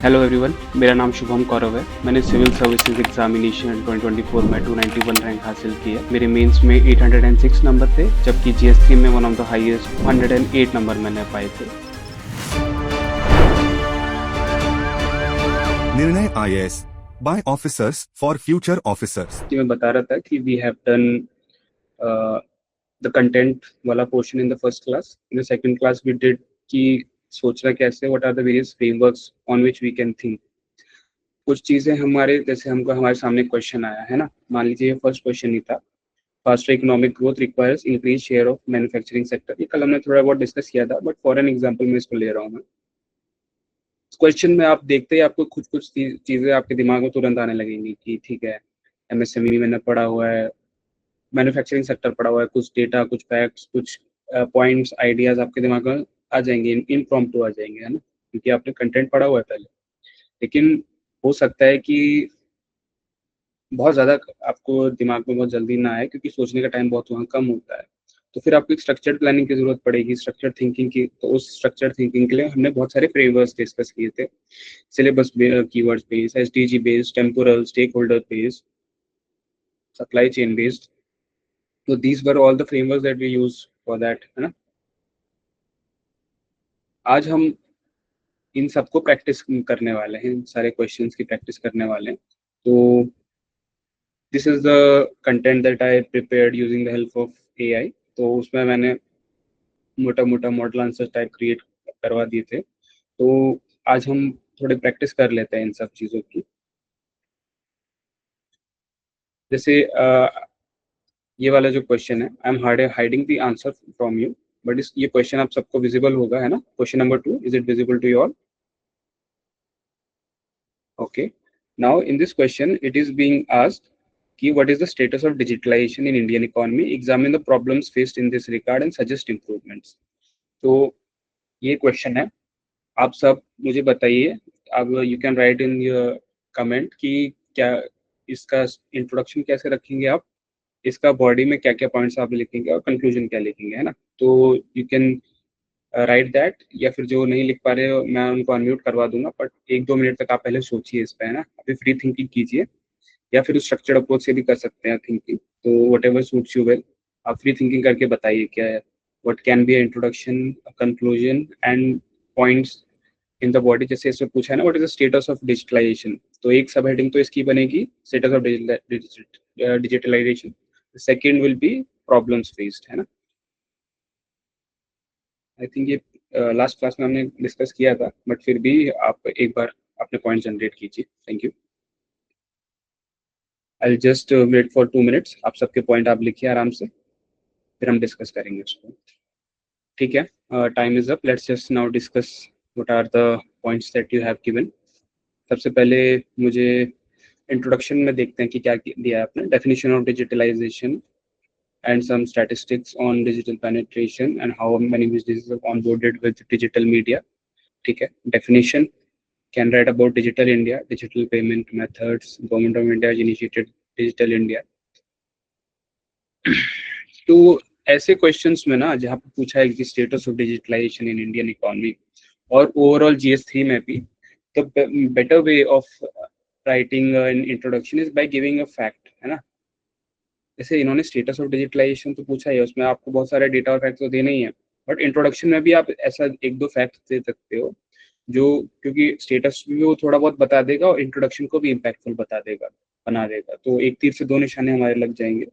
Hello everyone, मेरा नाम शुभम कौरव है। मैंने सिविल सर्विसेज एग्जामिनेशन 2024 में 291 रैंक हासिल की है। मेरे मेंस में 806 नंबर थे, जबकि जीएस3 में one of the highest 108 number मैंने पाए थे। निर्णय IAS by officers for future officers. मैं बता रहा था कि we have done the content वाला portion in the first class. In the second class we did कि सोचना कैसे, what are the various frameworks on which we can think. कुछ चीजें हमारे जैसे हमको हमारे सामने क्वेश्चन आया है ना, मान लीजिए फर्स्ट क्वेश्चन ही था, faster economic growth requires increase share of manufacturing sector. ये कल हमने थोड़ा बहुत डिस्कस किया था, बट फॉर एन एग्जांपल मैं इसको ले रहा हूँ। मैं क्वेश्चन में आप देखते ही आपको कुछ चीजें आपके दिमाग में तुरंत आने लगेंगी कि ठीक है, एमएसएमई मैंने पढ़ा हुआ है, मैन्युफैक्चरिंग सेक्टर पढ़ा हुआ है, कुछ डेटा, कुछ फैक्ट्स, कुछ पॉइंट्स, आइडियाज आपके दिमाग में आ जाएंगे, इनप्रॉम्प्टू आ जाएंगे, है ना, क्योंकि आपने कंटेंट पढ़ा हुआ है पहले। लेकिन हो सकता है कि बहुत ज़्यादा आपको दिमाग में बहुत जल्दी ना आए, क्योंकि सोचने का टाइम बहुत वहाँ कम होता है। तो फिर आपको एक स्ट्रक्चर्ड प्लानिंग की ज़रूरत पड़ेगी, स्ट्रक्चर्ड थिंकिंग की। तो उस स्ट्रक्चर्ड थिंकिंग के लिए हमने बहुत सारे फ्रेमवर्क्स डिस्कस किए थे, syllabus keywords based, SDG based, temporal, stakeholder based, supply chain based. तो these were all the frameworks that we use for that, है ना। आज हम इन सबको प्रैक्टिस करने वाले हैं, इन सारे क्वेश्चंस की प्रैक्टिस करने वाले हैं। तो this is the content that I prepared using the help of AI. तो उसमें मैंने मोटा मोटा मॉडल आंसर टाइप क्रिएट करवा दिए थे। तो आज हम थोड़ी प्रैक्टिस कर लेते हैं इन सब चीज़ों की। जैसे ये वाला जो क्वेश्चन है, I am hiding the answer from you, but इस ये क्वेश्चन आप सबको विजिबल होगा, है ना। Question number 2, is it visible to you all? Okay. Now, in this question, it is being asked, what is the status of digitalization in Indian economy? Examine the problems faced in this regard and suggest improvements. तो ये question है, आप सब मुझे बताइए। अब you can write in your comment कि क्या इसका इंट्रोडक्शन कैसे रखेंगे आप, इसका बॉडी में क्या क्या पॉइंट्स आप लिखेंगे और कंक्लूजन क्या लिखेंगे, है ना। तो यू कैन राइट दैट, या फिर जो नहीं लिख पा रहे हो मैं उनको अनम्यूट करवा दूंगा, बट 1-2 मिनट तक आप पहले सोचिए इस पे, है ना। अभी फ्री थिंकिंग कीजिए, या फिर उस स्ट्रक्चर्ड अप्रोच से भी कर सकते हैं थिंकिंग। तो whatever suits you well, आप फ्री थिंकिंग करके बताइए क्या है, what can be introduction, conclusion and points in the body. जैसे इसमें पूछा है ना, what is the status of digitalisation, तो एक सब हेडिंग तो इसकी बनेगी status of digitalisation. Second will be problems faced, है ना। आई थिंक ये लास्ट क्लास में हमने डिस्कस किया था, बट फिर भी आप एक बार अपने पॉइंट जनरेट कीजिए। Thank you. I just wait for 2 minutes, आप सबके पॉइंट आप लिखिए आराम से, फिर हम डिस्कस करेंगे उसको। ठीक है, time is up, let's just now discuss what are the points that you have given. सबसे पहले मुझे इंट्रोडक्शन में देखते हैं कि क्या दिया है आपने। Definition of digitalisation and some statistics on digital penetration and how many businesses have onboarded with digital media. ठीक है, definition can write about digital India, digital payment methods, government of India has initiated digital India. तो ऐसे questions में ना, जहाँ पे पूछा है कि status of digitalisation in Indian economy और ओवरऑल जीएस3 में भी, तो better way of writing an introduction is by giving a fact, है ना। जैसे इन्होंने स्टेटस ऑफ डिजिटलाइजेशन तो पूछा है, उसमें आपको बहुत सारे डेटा और फैक्ट्स तो देने ही है, बट इंट्रोडक्शन में भी आप ऐसा 1-2 फैक्ट्स दे सकते हो, जो क्योंकि स्टेटस भी वो थोड़ा बहुत बता देगा और इंट्रोडक्शन को भी इम्पैक्टफुल बता देगा, बना देगा। तो एक तीर से दो निशाने हमारे लग जाएंगे।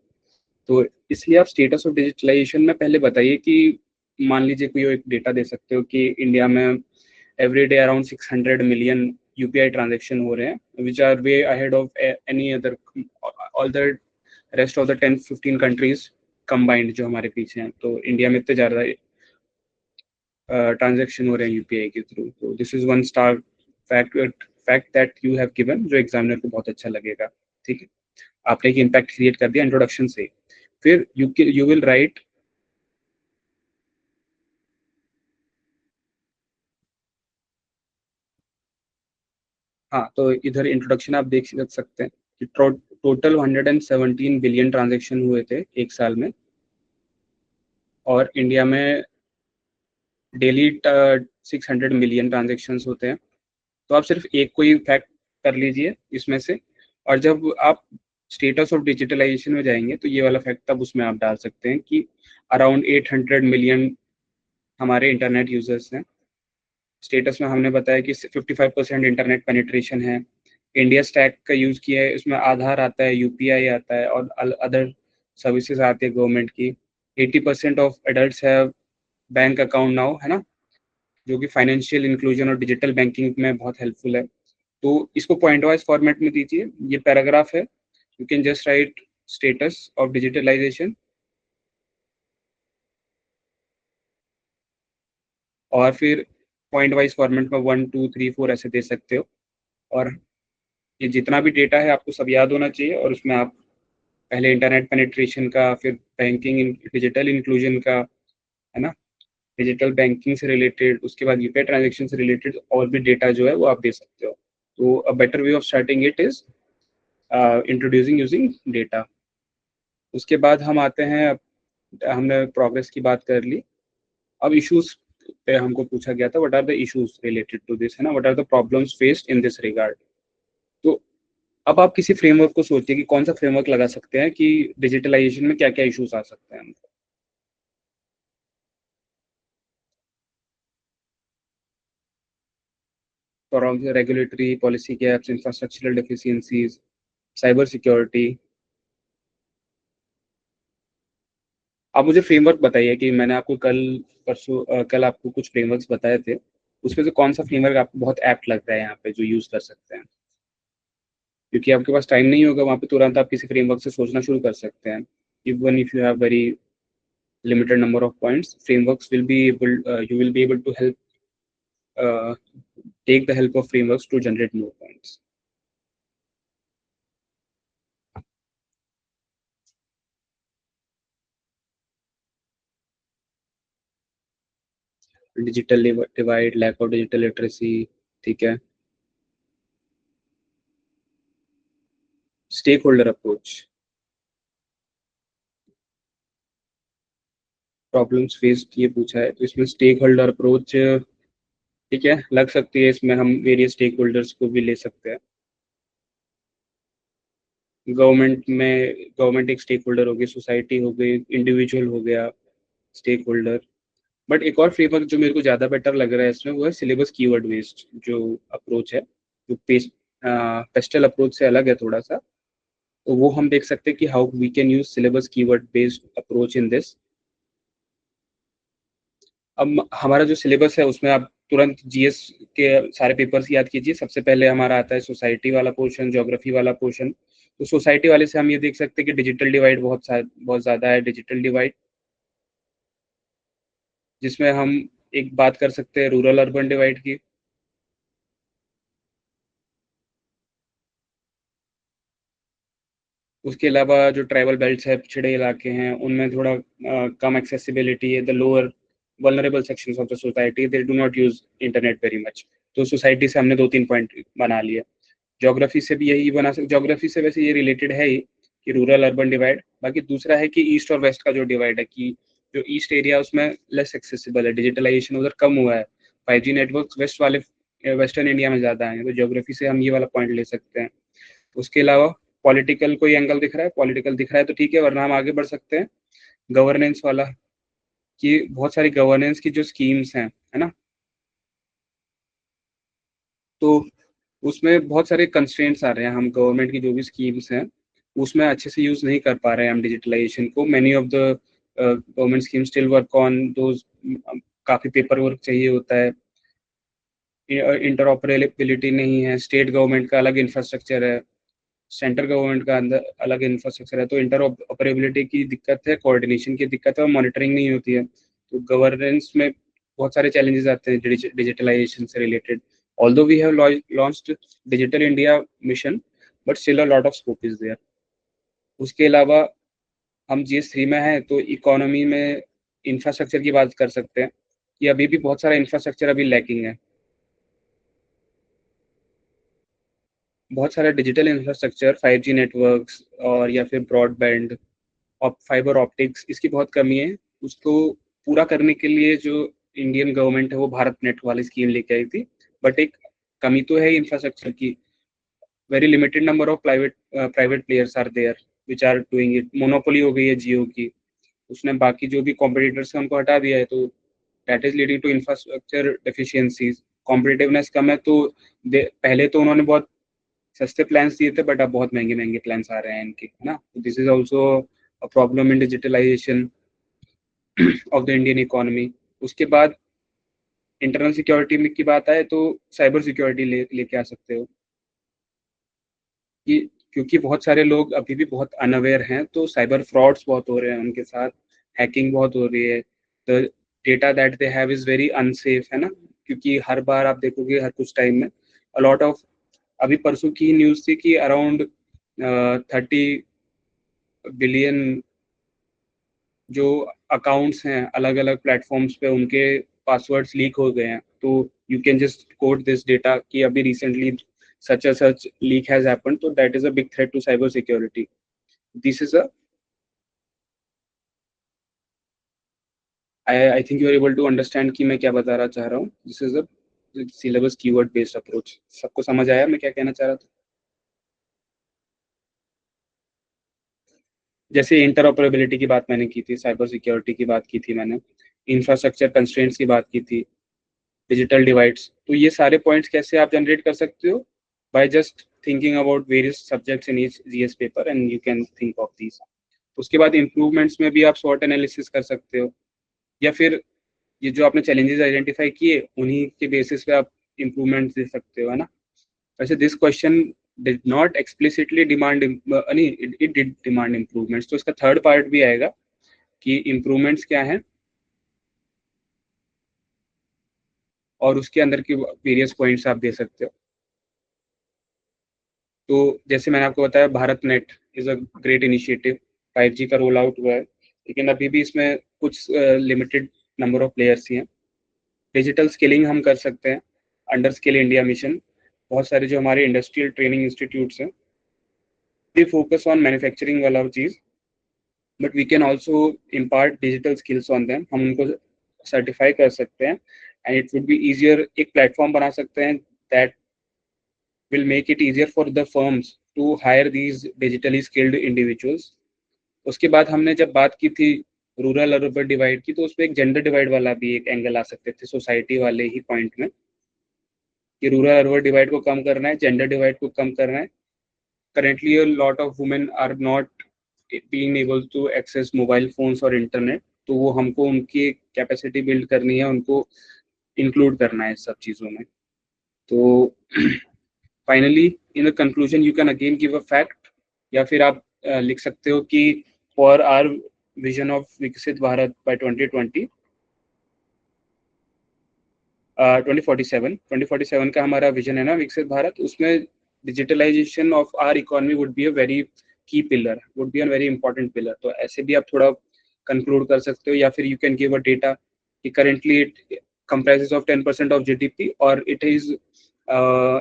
तो इसलिए आप स्टेटस ऑफ डिजिटलाइजेशन में पहले बताइए कि मान लीजिए कोई एक डेटा दे सकते हो कि इंडिया में every day around 600 million UPI transaction हो रहे हैं, which are way ahead of any other all the rest of the 10-15 countries combined जो हमारे पीछे हैं। तो इंडिया में इतने ज़्यादा ट्रांजेक्शन हो रहे हैं यूपीआई के थ्रू। तो this is one star fact that you have given, जो एग्जामिनर को बहुत अच्छा लगेगा। ठीक है, आपने एक इम्पैक्ट क्रिएट कर दिया इंट्रोडक्शन से। फिर यू विल राइट हाँ, तो इधर इंट्रोडक्शन आप देख सकते हैं कि टोटल 117 बिलियन ट्रांजेक्शन हुए थे एक साल में, और इंडिया में डेली 600 मिलियन ट्रांजेक्शन होते हैं। तो आप सिर्फ एक को ही फैक्ट कर लीजिए इसमें से, और जब आप स्टेटस ऑफ डिजिटलाइजेशन में जाएंगे तो ये वाला फैक्ट तब उसमें आप डाल सकते हैं कि अराउंड 800 मिलियन हमारे इंटरनेट यूजर्स हैं। स्टेटस में हमने बताया कि 55% इंटरनेट पेनिट्रेशन है। इंडिया स्टैक का यूज किया है, इसमें आधार आता है, यूपीआई आता है और अदर सर्विसेज आती है गवर्नमेंट की। 80% of adult have bank account now, है ना, जो कि फाइनेंशियल इंक्लूजन और डिजिटल बैंकिंग में बहुत हेल्पफुल है। तो इसको पॉइंट वाइज फॉर्मेट में दीजिए, ये पैराग्राफ है, you can just write status of digitalisation, और फिर पॉइंट वाइज फॉर्मेट में 1 2 3 4 ऐसे दे सकते हो। और ये जितना भी डेटा है आपको सब याद होना चाहिए, और उसमें आप पहले इंटरनेट पेनिट्रेशन का, फिर बैंकिंग डिजिटल इंक्लूजन का, है ना, डिजिटल बैंकिंग से रिलेटेड, उसके बाद यूपीआई ट्रांजेक्शन से रिलेटेड और भी डेटा जो है वो आप दे सकते हो। तो a better way of starting it is introducing using data. उसके बाद हम आते हैं, हमने प्रोग्रेस की बात कर ली, अब इश्यूज पे हमको पूछा गया था, what are the issues related to this, है ना, what are the problems faced in this regard. तो अब आप किसी फ्रेमवर्क को सोचिए कि कौन सा फ्रेमवर्क लगा सकते हैं कि डिजिटलाइजेशन में क्या क्या इश्यूज आ सकते हैं। Around regulatory policy gaps, infrastructural deficiencies, cyber security. आप मुझे फ्रेमवर्क बताइए कि मैंने आपको कल आपको कुछ फ्रेमवर्क्स बताए थे, उसमें से कौन सा फ्रेमवर्क आपको बहुत एप्ट लगता है यहाँ पे जो यूज कर सकते हैं, क्योंकि आपके पास टाइम नहीं होगा वहाँ पे तुरंत आप किसी फ्रेमवर्क से सोचना शुरू कर सकते हैं। Even if you have very limited number of points, frameworks will be able you will be able to help uh, take the help of frameworks to generate more points. Digital divide, lack of digital literacy, ठीक है। Stakeholder approach, problems faced ये पूछा है, तो इसमें stake holder approach ठीक है लग सकती है, इसमें हम वेरियस स्टेक होल्डर्स को भी ले सकते हैं। गवर्नमेंट एक स्टेक होल्डर हो गई, सोसाइटी हो गई, इंडिविजुअल हो गया स्टेक होल्डर। बट एक और फ्रेमवर्क जो मेरे को ज़्यादा बेटर लग रहा है इसमें, वो है सिलेबस कीवर्ड बेस्ड जो अप्रोच है, जो पेस्टल अप्रोच से अलग है थोड़ा सा। तो वो हम देख सकते हैं कि how we can use syllabus keyword based approach in this. अब हमारा जो सिलेबस है उसमें आप तुरंत जीएस के सारे पेपर्स याद कीजिए। सबसे पहले हमारा आता है सोसाइटी वाला पोर्शन, ज्योग्राफी वाला पोर्शन। तो सोसाइटी वाले से हम ये देख सकते हैं कि डिजिटल डिवाइड बहुत ज़्यादा है, डिजिटल डिवाइड, जिसमें हम एक बात कर सकते हैं रूरल अर्बन डिवाइड की। उसके अलावा जो ट्राइबल बेल्ट्स है, पिछड़े इलाके हैं, उनमें थोड़ा कम एक्सेसिबिलिटी है। The lower vulnerable sections of the society they do not use internet very much. तो सोसाइटी से हमने 2 3 पॉइंट बना लिए। ज्योग्राफी से भी यही बना सकते, ज्योग्राफी से वैसे ये रिलेटेड है ही कि रूरल अर्बन डिवाइड। बाकी दूसरा है कि ईस्ट और वेस्ट का जो डिवाइड है, कि जो ईस्ट एरिया उसमें लेस एक्सेसिबल है, डिजिटलाइजेशन उधर कम हुआ है, 5G नेटवर्क वेस्ट वाले वेस्टर्न इंडिया में ज़्यादा है। तो ज्योग्राफी से हम ये वाला पॉइंट ले सकते हैं। उसके अलावा पॉलिटिकल कोई एंगल दिख रहा है, पॉलिटिकल दिख रहा है तो ठीक है, वरना हम आगे बढ़ सकते हैं गवर्नेंस वाला, कि बहुत सारी गवर्नेंस की जो स्कीम्स हैं, है ना, तो उसमें बहुत सारे कंस्ट्रेंट्स आ रहे हैं। हम गवर्नमेंट की जो भी स्कीम्स हैं उसमें अच्छे से यूज नहीं कर पा रहे हैं हम डिजिटलाइजेशन को। Many of the government scheme still work on those, काफ़ी पेपर वर्क चाहिए होता है, इंटरऑपरेबिलिटी नहीं है, स्टेट गवर्नमेंट का अलग इंफ्रास्ट्रक्चर है, सेंट्रल गवर्नमेंट का अंदर अलग इंफ्रास्ट्रक्चर है। तो इंटरऑपरेबिलिटी की दिक्कत है, कोऑर्डिनेशन की दिक्कत है, और मॉनिटरिंग नहीं होती है। तो गवर्नेंस में बहुत सारे चैलेंजेस आते हैं डिजिटलाइजेशन से रिलेटेड। Although we have launched digital India mission, but still a lot of scope is there. उसके अलावा हम GS3 में हैं तो इकोनॉमी में इंफ्रास्ट्रक्चर की बात कर सकते हैं कि अभी भी बहुत सारा इंफ्रास्ट्रक्चर अभी लैकिंग है। बहुत सारा डिजिटल इंफ्रास्ट्रक्चर, 5G नेटवर्क्स और या फिर ब्रॉडबैंड, फाइबर ऑप्टिक्स, इसकी बहुत कमी है। उसको पूरा करने के लिए जो इंडियन गवर्नमेंट है वो भारत नेट वाली स्कीम लेके आई थी, बट एक कमी तो है इंफ्रास्ट्रक्चर की. Very limited number of private players are there which are doing it. Monopoly हो गई है जियो की, उसने बाकी जो भी कॉम्पिटिटर्स हैं उनको हटा दिया है, तो that is leading to infrastructure deficiencies. Competitiveness कम है, तो पहले तो उन्होंने बहुत सस्ते प्लान्स दिए थे, बट अब बहुत महंगे महंगे प्लान्स आ रहे हैं इनके, है ना. This is also a problem in digitalisation of the Indian economy. उसके बाद इंटरनल सिक्योरिटी की बात आए तो साइबर सिक्योरिटी लेके आ सकते हो कि, क्योंकि बहुत सारे लोग अभी भी बहुत अनअवेयर हैं, तो साइबर फ्रॉड्स बहुत हो रहे हैं उनके साथ, हैकिंग बहुत हो रही है. The data that they have is very unsafe, है ना. क्योंकि हर बार आप देखोगे हर कुछ टाइम में अ लॉट ऑफ, अभी परसों की न्यूज़ थी कि अराउंड 30 बिलियन जो अकाउंट्स हैं अलग अलग प्लेटफॉर्म्स पे, उनके पासवर्ड्स लीक हो गए हैं. तो you can just quote this data कि अभी recently such leak has happened, so that is a big threat to cyber security. This is a, I think you are able to understand कि मैं क्या बता रहा चाह रहा हूँ. This is a syllabus keyword based approach. सबको समझ आया मैं क्या कहना चाह रहा था. जैसे इंटरऑपरेबिलिटी की बात मैंने की थी, साइबर सिक्योरिटी की बात की थी मैंने, इंफ्रास्ट्रक्चर कंस्ट्रेंट्स की बात की थी, डिजिटल डिवाइड्स. तो ये सारे पॉइंट्स कैसे आप जनरेट कर सकते हो? By just thinking about various subjects in each GS paper and you can think of these. उसके बाद इम्प्रूवमेंट्स में भी आप स्वॉट एनालिसिस कर सकते हो, या फिर ये जो आपने चैलेंजेस आइडेंटिफाई किए उन्हीं के बेसिस पे आप इम्प्रूवमेंट्स दे सकते हो, है ना. वैसे this question did not explicitly demand, नहीं, इट डिड डिमांड इम्प्रूवमेंट्स. तो इसका थर्ड पार्ट भी आएगा कि इम्प्रूवमेंट्स क्या हैं और उसके अंदर की वेरियस पॉइंट्स आप दे सकते हो. तो जैसे मैंने आपको बताया, Bharat net is a great initiative. 5G का रोल आउट हुआ है, लेकिन अभी भी इसमें कुछ लिमिटेड नंबर ऑफ प्लेयर्स ही हैं. डिजिटल स्किलिंग हम कर सकते हैं अंडर स्किल इंडिया मिशन. बहुत सारे जो हमारे इंडस्ट्रियल ट्रेनिंग इंस्टीट्यूट्स हैं, दे फोकस ऑन मैन्युफैक्चरिंग वाला चीज़, but we can also impart digital skills on them. हम उनको सर्टिफाई कर सकते हैं and it would be easier. एक प्लेटफॉर्म बना सकते हैं that will make it easier for the firms to hire these digitally skilled individuals. उसके बाद हमने जब बात की थी रूरल अर्बन डिवाइड की, तो उसमें एक जेंडर डिवाइड वाला भी एक एंगल आ सकते थे सोसाइटी वाले ही पॉइंट में, कि रूरल अर्बन डिवाइड को कम करना है, जेंडर डिवाइड को कम करना है. Currently a lot of women are not being able to access mobile phones और इंटरनेट, तो वो हमको उनकी कैपेसिटी बिल्ड करनी है, उनको इंक्लूड करना है सब चीज़ों में. तो finally in the conclusion you can again give a fact, या फिर आप लिख सकते हो कि फॉर आवर विजन ऑफ विकसित भारत बाय 2020 2047 का हमारा विजन है ना विकसित भारत. उसमें digitalization of our economy would be a very key pillar, would be a very important pillar. तो ऐसे भी आप थोड़ा कंक्लूड कर सकते हो, या फिर you can give a data कि currently it comprises of 10% of GDP or it is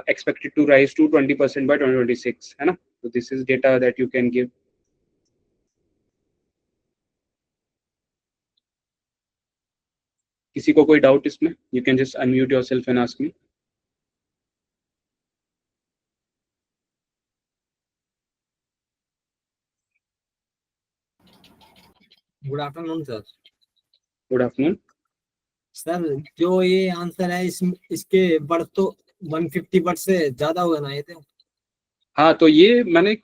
expected to rise to 20% by 2026, है ना. So this is data that you can give. किसी को कोई डाउट इसमें? You can just unmute yourself and ask me. Good afternoon sir. Good afternoon sir, जो ये answer है इसके वर्थ तो 150 वर्ड से ज्यादा होगा ना ये तो. हाँ, तो ये मैंने एक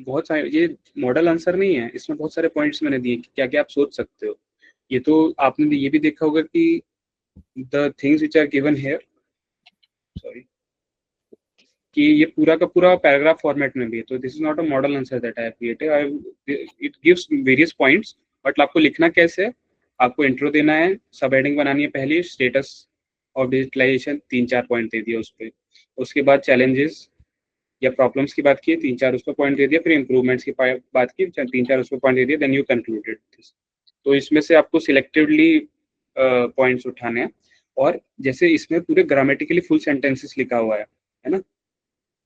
बहुत सारे, ये मॉडल आंसर नहीं है, इसमें बहुत सारे पॉइंट्स मैंने दिए कि क्या क्या आप सोच सकते हो. ये तो आपने ये भी देखा होगा कि the things which are given here, sorry, कि ये पूरा का पूरा पैराग्राफ फॉर्मेट में भी है. तो this is not a model answer that I have created. It gives various points, but आपको लिखना कैसे है? आपको इंट्रो देना है, सब हेडिंग बनानी है, पहले स्टेटस ऑफ डिजिटलाइजेशन 3-4 पॉइंट दे दिए उस पर. उसके बाद चैलेंजेस या प्रॉब्लम्स की बात की, 3-4 उस पर पॉइंट दे दिया. फिर इंप्रूवमेंट्स की बात की, 3-4 उस पर पॉइंट दे दिया. Then you concluded this. तो इसमें से आपको सिलेक्टिवली पॉइंट्स उठाने हैं. और जैसे इसमें पूरे ग्रामेटिकली फुल सेंटेंसेस लिखा हुआ है ना.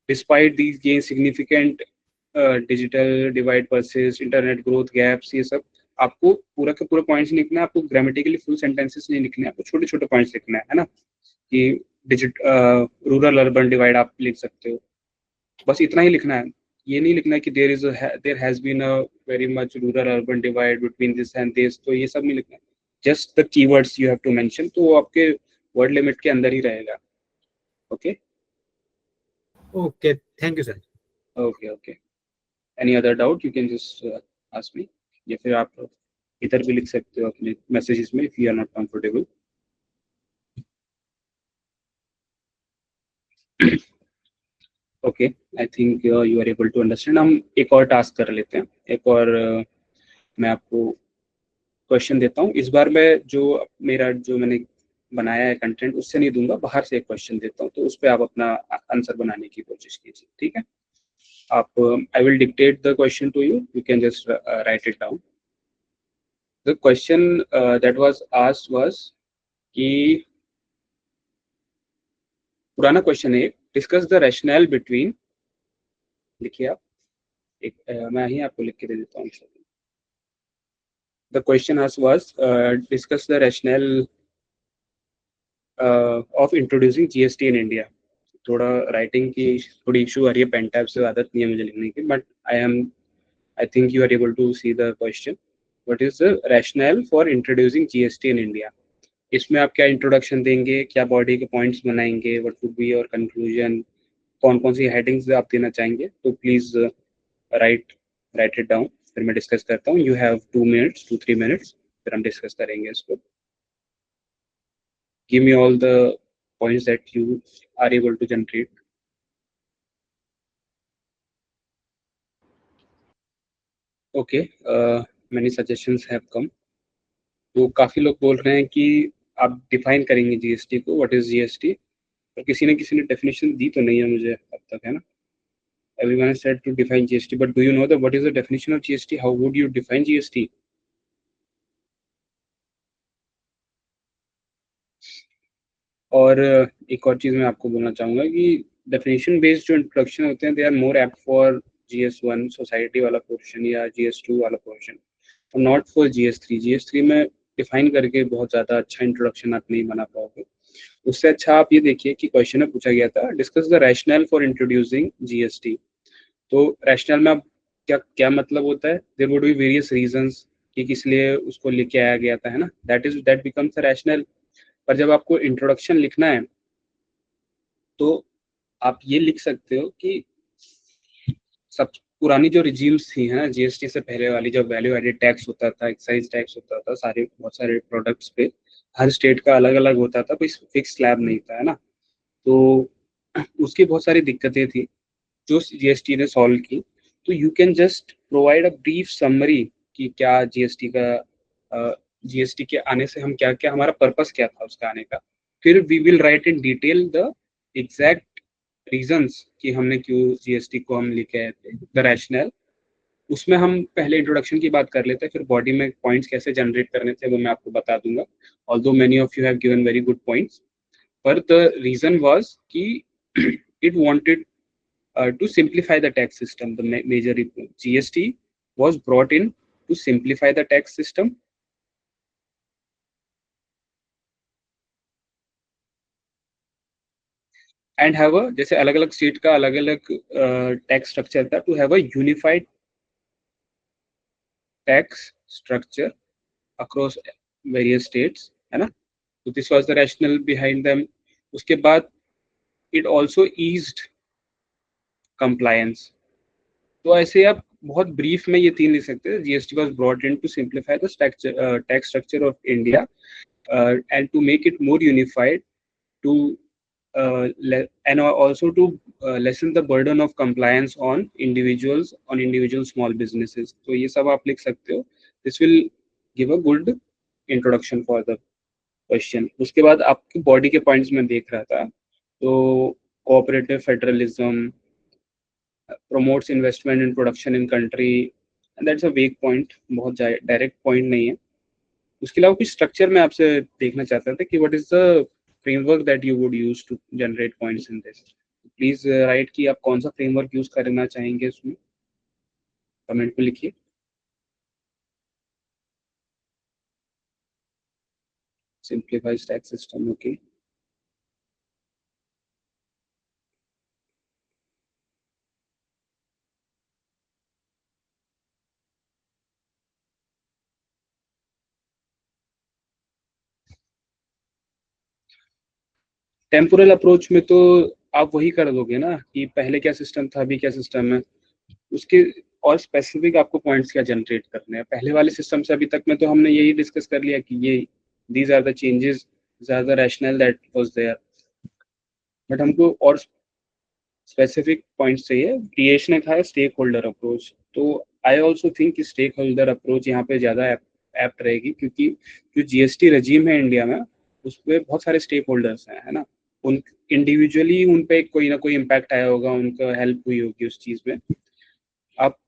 Despite these gain significant digital divide versus internet growth gaps, ये सब आपको पूरा का पूरा पॉइंट्स लिखना है. आपको ग्रामेटिकली फुल सेंटेंसेस नहीं लिखने हैं, आपको छोटे छोटे पॉइंट्स लिखना है ना. कि रूरल अर्बन डिवाइड आप लिख सकते हो, बस इतना ही लिखना है। ये नहीं लिखना है कि there has been a very much rural urban divide between this and this, तो ये सब नहीं लिखना है। Just the keywords you have to mention, तो वो आपके वर्ड लिमिट के अंदर ही रहेगा। Okay okay, thank you sir. Okay okay. Any other doubt you can just ask me, या फिर आप इधर भी लिख सकते हो अपने मैसेजेस में if you are not comfortable. Okay, I think you are able to understand. हम एक और टास्क कर लेते हैं, एक और मैं आपको क्वेश्चन देता हूँ। इस बार मैं जो मैंने बनाया है कंटेंट उससे नहीं दूंगा, बाहर से एक क्वेश्चन देता हूँ, तो उस पर आप अपना आंसर बनाने की कोशिश कीजिए, ठीक है? आप I will dictate the question to you, you can just write it down. The question that was asked was कि पुराना क्वेश्चन है, डिस्कस द रैशनल बिटवीन, लिखिए आप, एक मैं ही आपको लिख के दे देता हूँ। The question asked was discuss the rational of introducing GST in India. थोड़ा राइटिंग की थोड़ी इशू आ रही है, पेन टैब से आदत नहीं है मुझे लिखने की, but I think you are able to see the question. What is the rationale for introducing GST in India? इसमें आप क्या इंट्रोडक्शन देंगे, क्या बॉडी के पॉइंट्स बनाएंगे, what would be your conclusion, कौन कौन सी हेडिंग्स आप देना चाहेंगे, तो please right right it down, फिर मैं डिस्कस करता हूँ। यू हैव 2 minutes 2-3 minutes, फिर हम डिस्कस करेंगे इसको। Give me all the points that you are able to generate. Okay, many suggestions have come. तो काफी लोग बोल रहे हैं कि आप डिफाइन करेंगे जीएसटी को, व्हाट इज जीएसटी, और किसी ने डेफिनेशन दी तो नहीं है मुझे अब तक, है ना? Everyone has said to define GST, but do you know that what is the definition of GST? How would you define GST? और एक और चीज मैं आपको बोलना चाहूंगा कि डेफिनेशन बेस्ड जो इंट्रोडक्शन होते हैं, they are more apt for GS1 society वाला पोर्शन या GS2 वाला पोर्शन, और नॉट फॉर GS3। GS3 में डिफाइन करके बहुत ज्यादा अच्छा इंट्रोडक्शन आप नहीं बना पाओगे। उससे अच्छा आप ये देखिए कि क्वेश्चन में पूछा गया था, discuss the rationale for introducing GST. तो रैशनल में अब क्या क्या मतलब होता है, there would be various reasons कि किस लिए उसको लेके आया गया था, है ना? That becomes a rational. पर जब आपको इंट्रोडक्शन लिखना है, तो आप ये लिख सकते हो कि सब पुरानी जो रिजीम्स थी, है ना, जीएसटी से पहले वाली, जब वैल्यू एडेड टैक्स होता था, एक्साइज टैक्स होता था, सारे बहुत सारे प्रोडक्ट्स पे, हर स्टेट का अलग अलग होता था, कोई फिक्स स्लैब नहीं था, है ना? तो उसकी बहुत सारी दिक्कतें थी जो जीएसटी ने सॉल्व की। तो you can just provide a brief summary कि क्या जीएसटी के आने से हम क्या क्या, हमारा पर्पस क्या था उसका आने का। फिर we will write in detail the exact reasons कि हमने क्यों जीएसटी को हम लेके आए थे, द रैशनल। उसमें हम पहले इंट्रोडक्शन की बात कर लेते हैं, फिर बॉडी में पॉइंट्स कैसे जनरेट करने थे वो मैं आपको बता दूंगा। Although many of you have given very good points, पर द रीजन वाज कि it wanted to simplify the tax system. The major GST was brought in to simplify the tax system and have a, जैसे अलग अलग state का अलग अलग tax structure था, to have a unified tax structure across various states, है ना? तो this was the rationale behind them. उसके बाद इट आल्सो ईज्ड कंप्लायंस। तो ऐसे आप बहुत ब्रीफ में ये तीन लिख सकते हैं। GST was brought in to simplify the tax structure of India and to make it more unified, to and also to lessen the burden of compliance on individual small businesses. तो ये सब आप लिख सकते हो। This will give a good introduction for the question. उसके बाद आपकी बॉडी के पॉइंट्स में देख रहा था, तो cooperative federalism, promotes investment in production in country, and that's a weak point, बहुत डायरेक्ट पॉइंट नहीं है। उसके अलावा कुछ स्ट्रक्चर में आपसे देखना चाहता था कि what is the framework that you would use to generate points in this. Please write कि आप कौन सा फ्रेमवर्क यूज करना चाहेंगे इसमें, कमेंट में लिखिए। Simplifies tax system, okay. Temporal approach में तो आप वही कर दोगे ना कि पहले क्या सिस्टम था, अभी क्या सिस्टम है, उसके और स्पेसिफिक आपको पॉइंट्स क्या जनरेट करने हैं। पहले वाले सिस्टम से अभी तक में तो हमने यही डिस्कस कर लिया कि ये दीज आर द चेंजेस, ज्यादा rationale that was there, but हमको और स्पेसिफिक पॉइंट्स चाहिए। क्रिएशन था स्टेक होल्डर अप्रोच, तो I also think stakeholder approach यहाँ पे ज़्यादा एप्ट रहेगी, क्योंकि जो जीएसटी रजीम है इंडिया में उसमें बहुत सारे स्टेक होल्डर्स हैं, है ना, उन इंडिविजुअली उन पे कोई ना कोई इम्पैक्ट आया होगा, उनको हेल्प हुई होगी उस चीज़ में। आप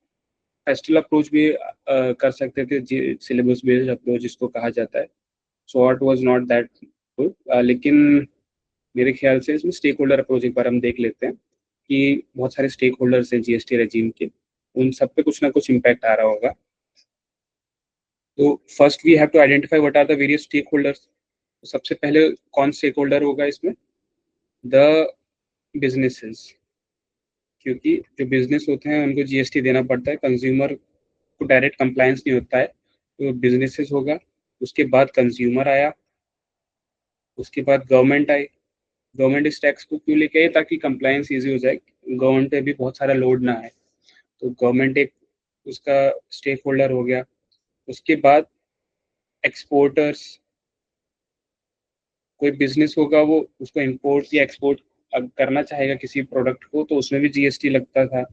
फेस्टिवल अप्रोच भी कर सकते थे, सिलेबस बेस्ड अप्रोच जिसको कहा जाता है, short was not that good, लेकिन मेरे ख्याल से इसमें स्टेक होल्डर अप्रोच एक बार हम देख लेते हैं कि बहुत सारे स्टेक होल्डर्स हैं जीएसटी रेजीम के, उन सब पे कुछ ना कुछ इम्पैक्ट आ रहा होगा। तो first we have to identify what are the various stakeholders. सबसे पहले कौन स्टेक होल्डर होगा इसमें? द बिजनेसेस, क्योंकि जो बिजनेस होते हैं उनको जीएसटी देना पड़ता है, कंज्यूमर को डायरेक्ट कंप्लायंस नहीं होता है, तो बिजनेसेस होगा। उसके बाद कंज्यूमर आया, उसके बाद गवर्नमेंट आई। गवर्नमेंट इस टैक्स को क्यों लेके आई? ताकि कंप्लायंस ईजी हो जाए, गवर्नमेंट पे भी बहुत सारा लोड ना है, तो गवर्नमेंट एक उसका स्टेक होल्डर हो गया। उसके बाद एक्सपोर्टर्स, कोई बिजनेस होगा वो उसको इंपोर्ट या एक्सपोर्ट करना चाहेगा किसी प्रोडक्ट को, तो उसमें भी जीएसटी लगता था,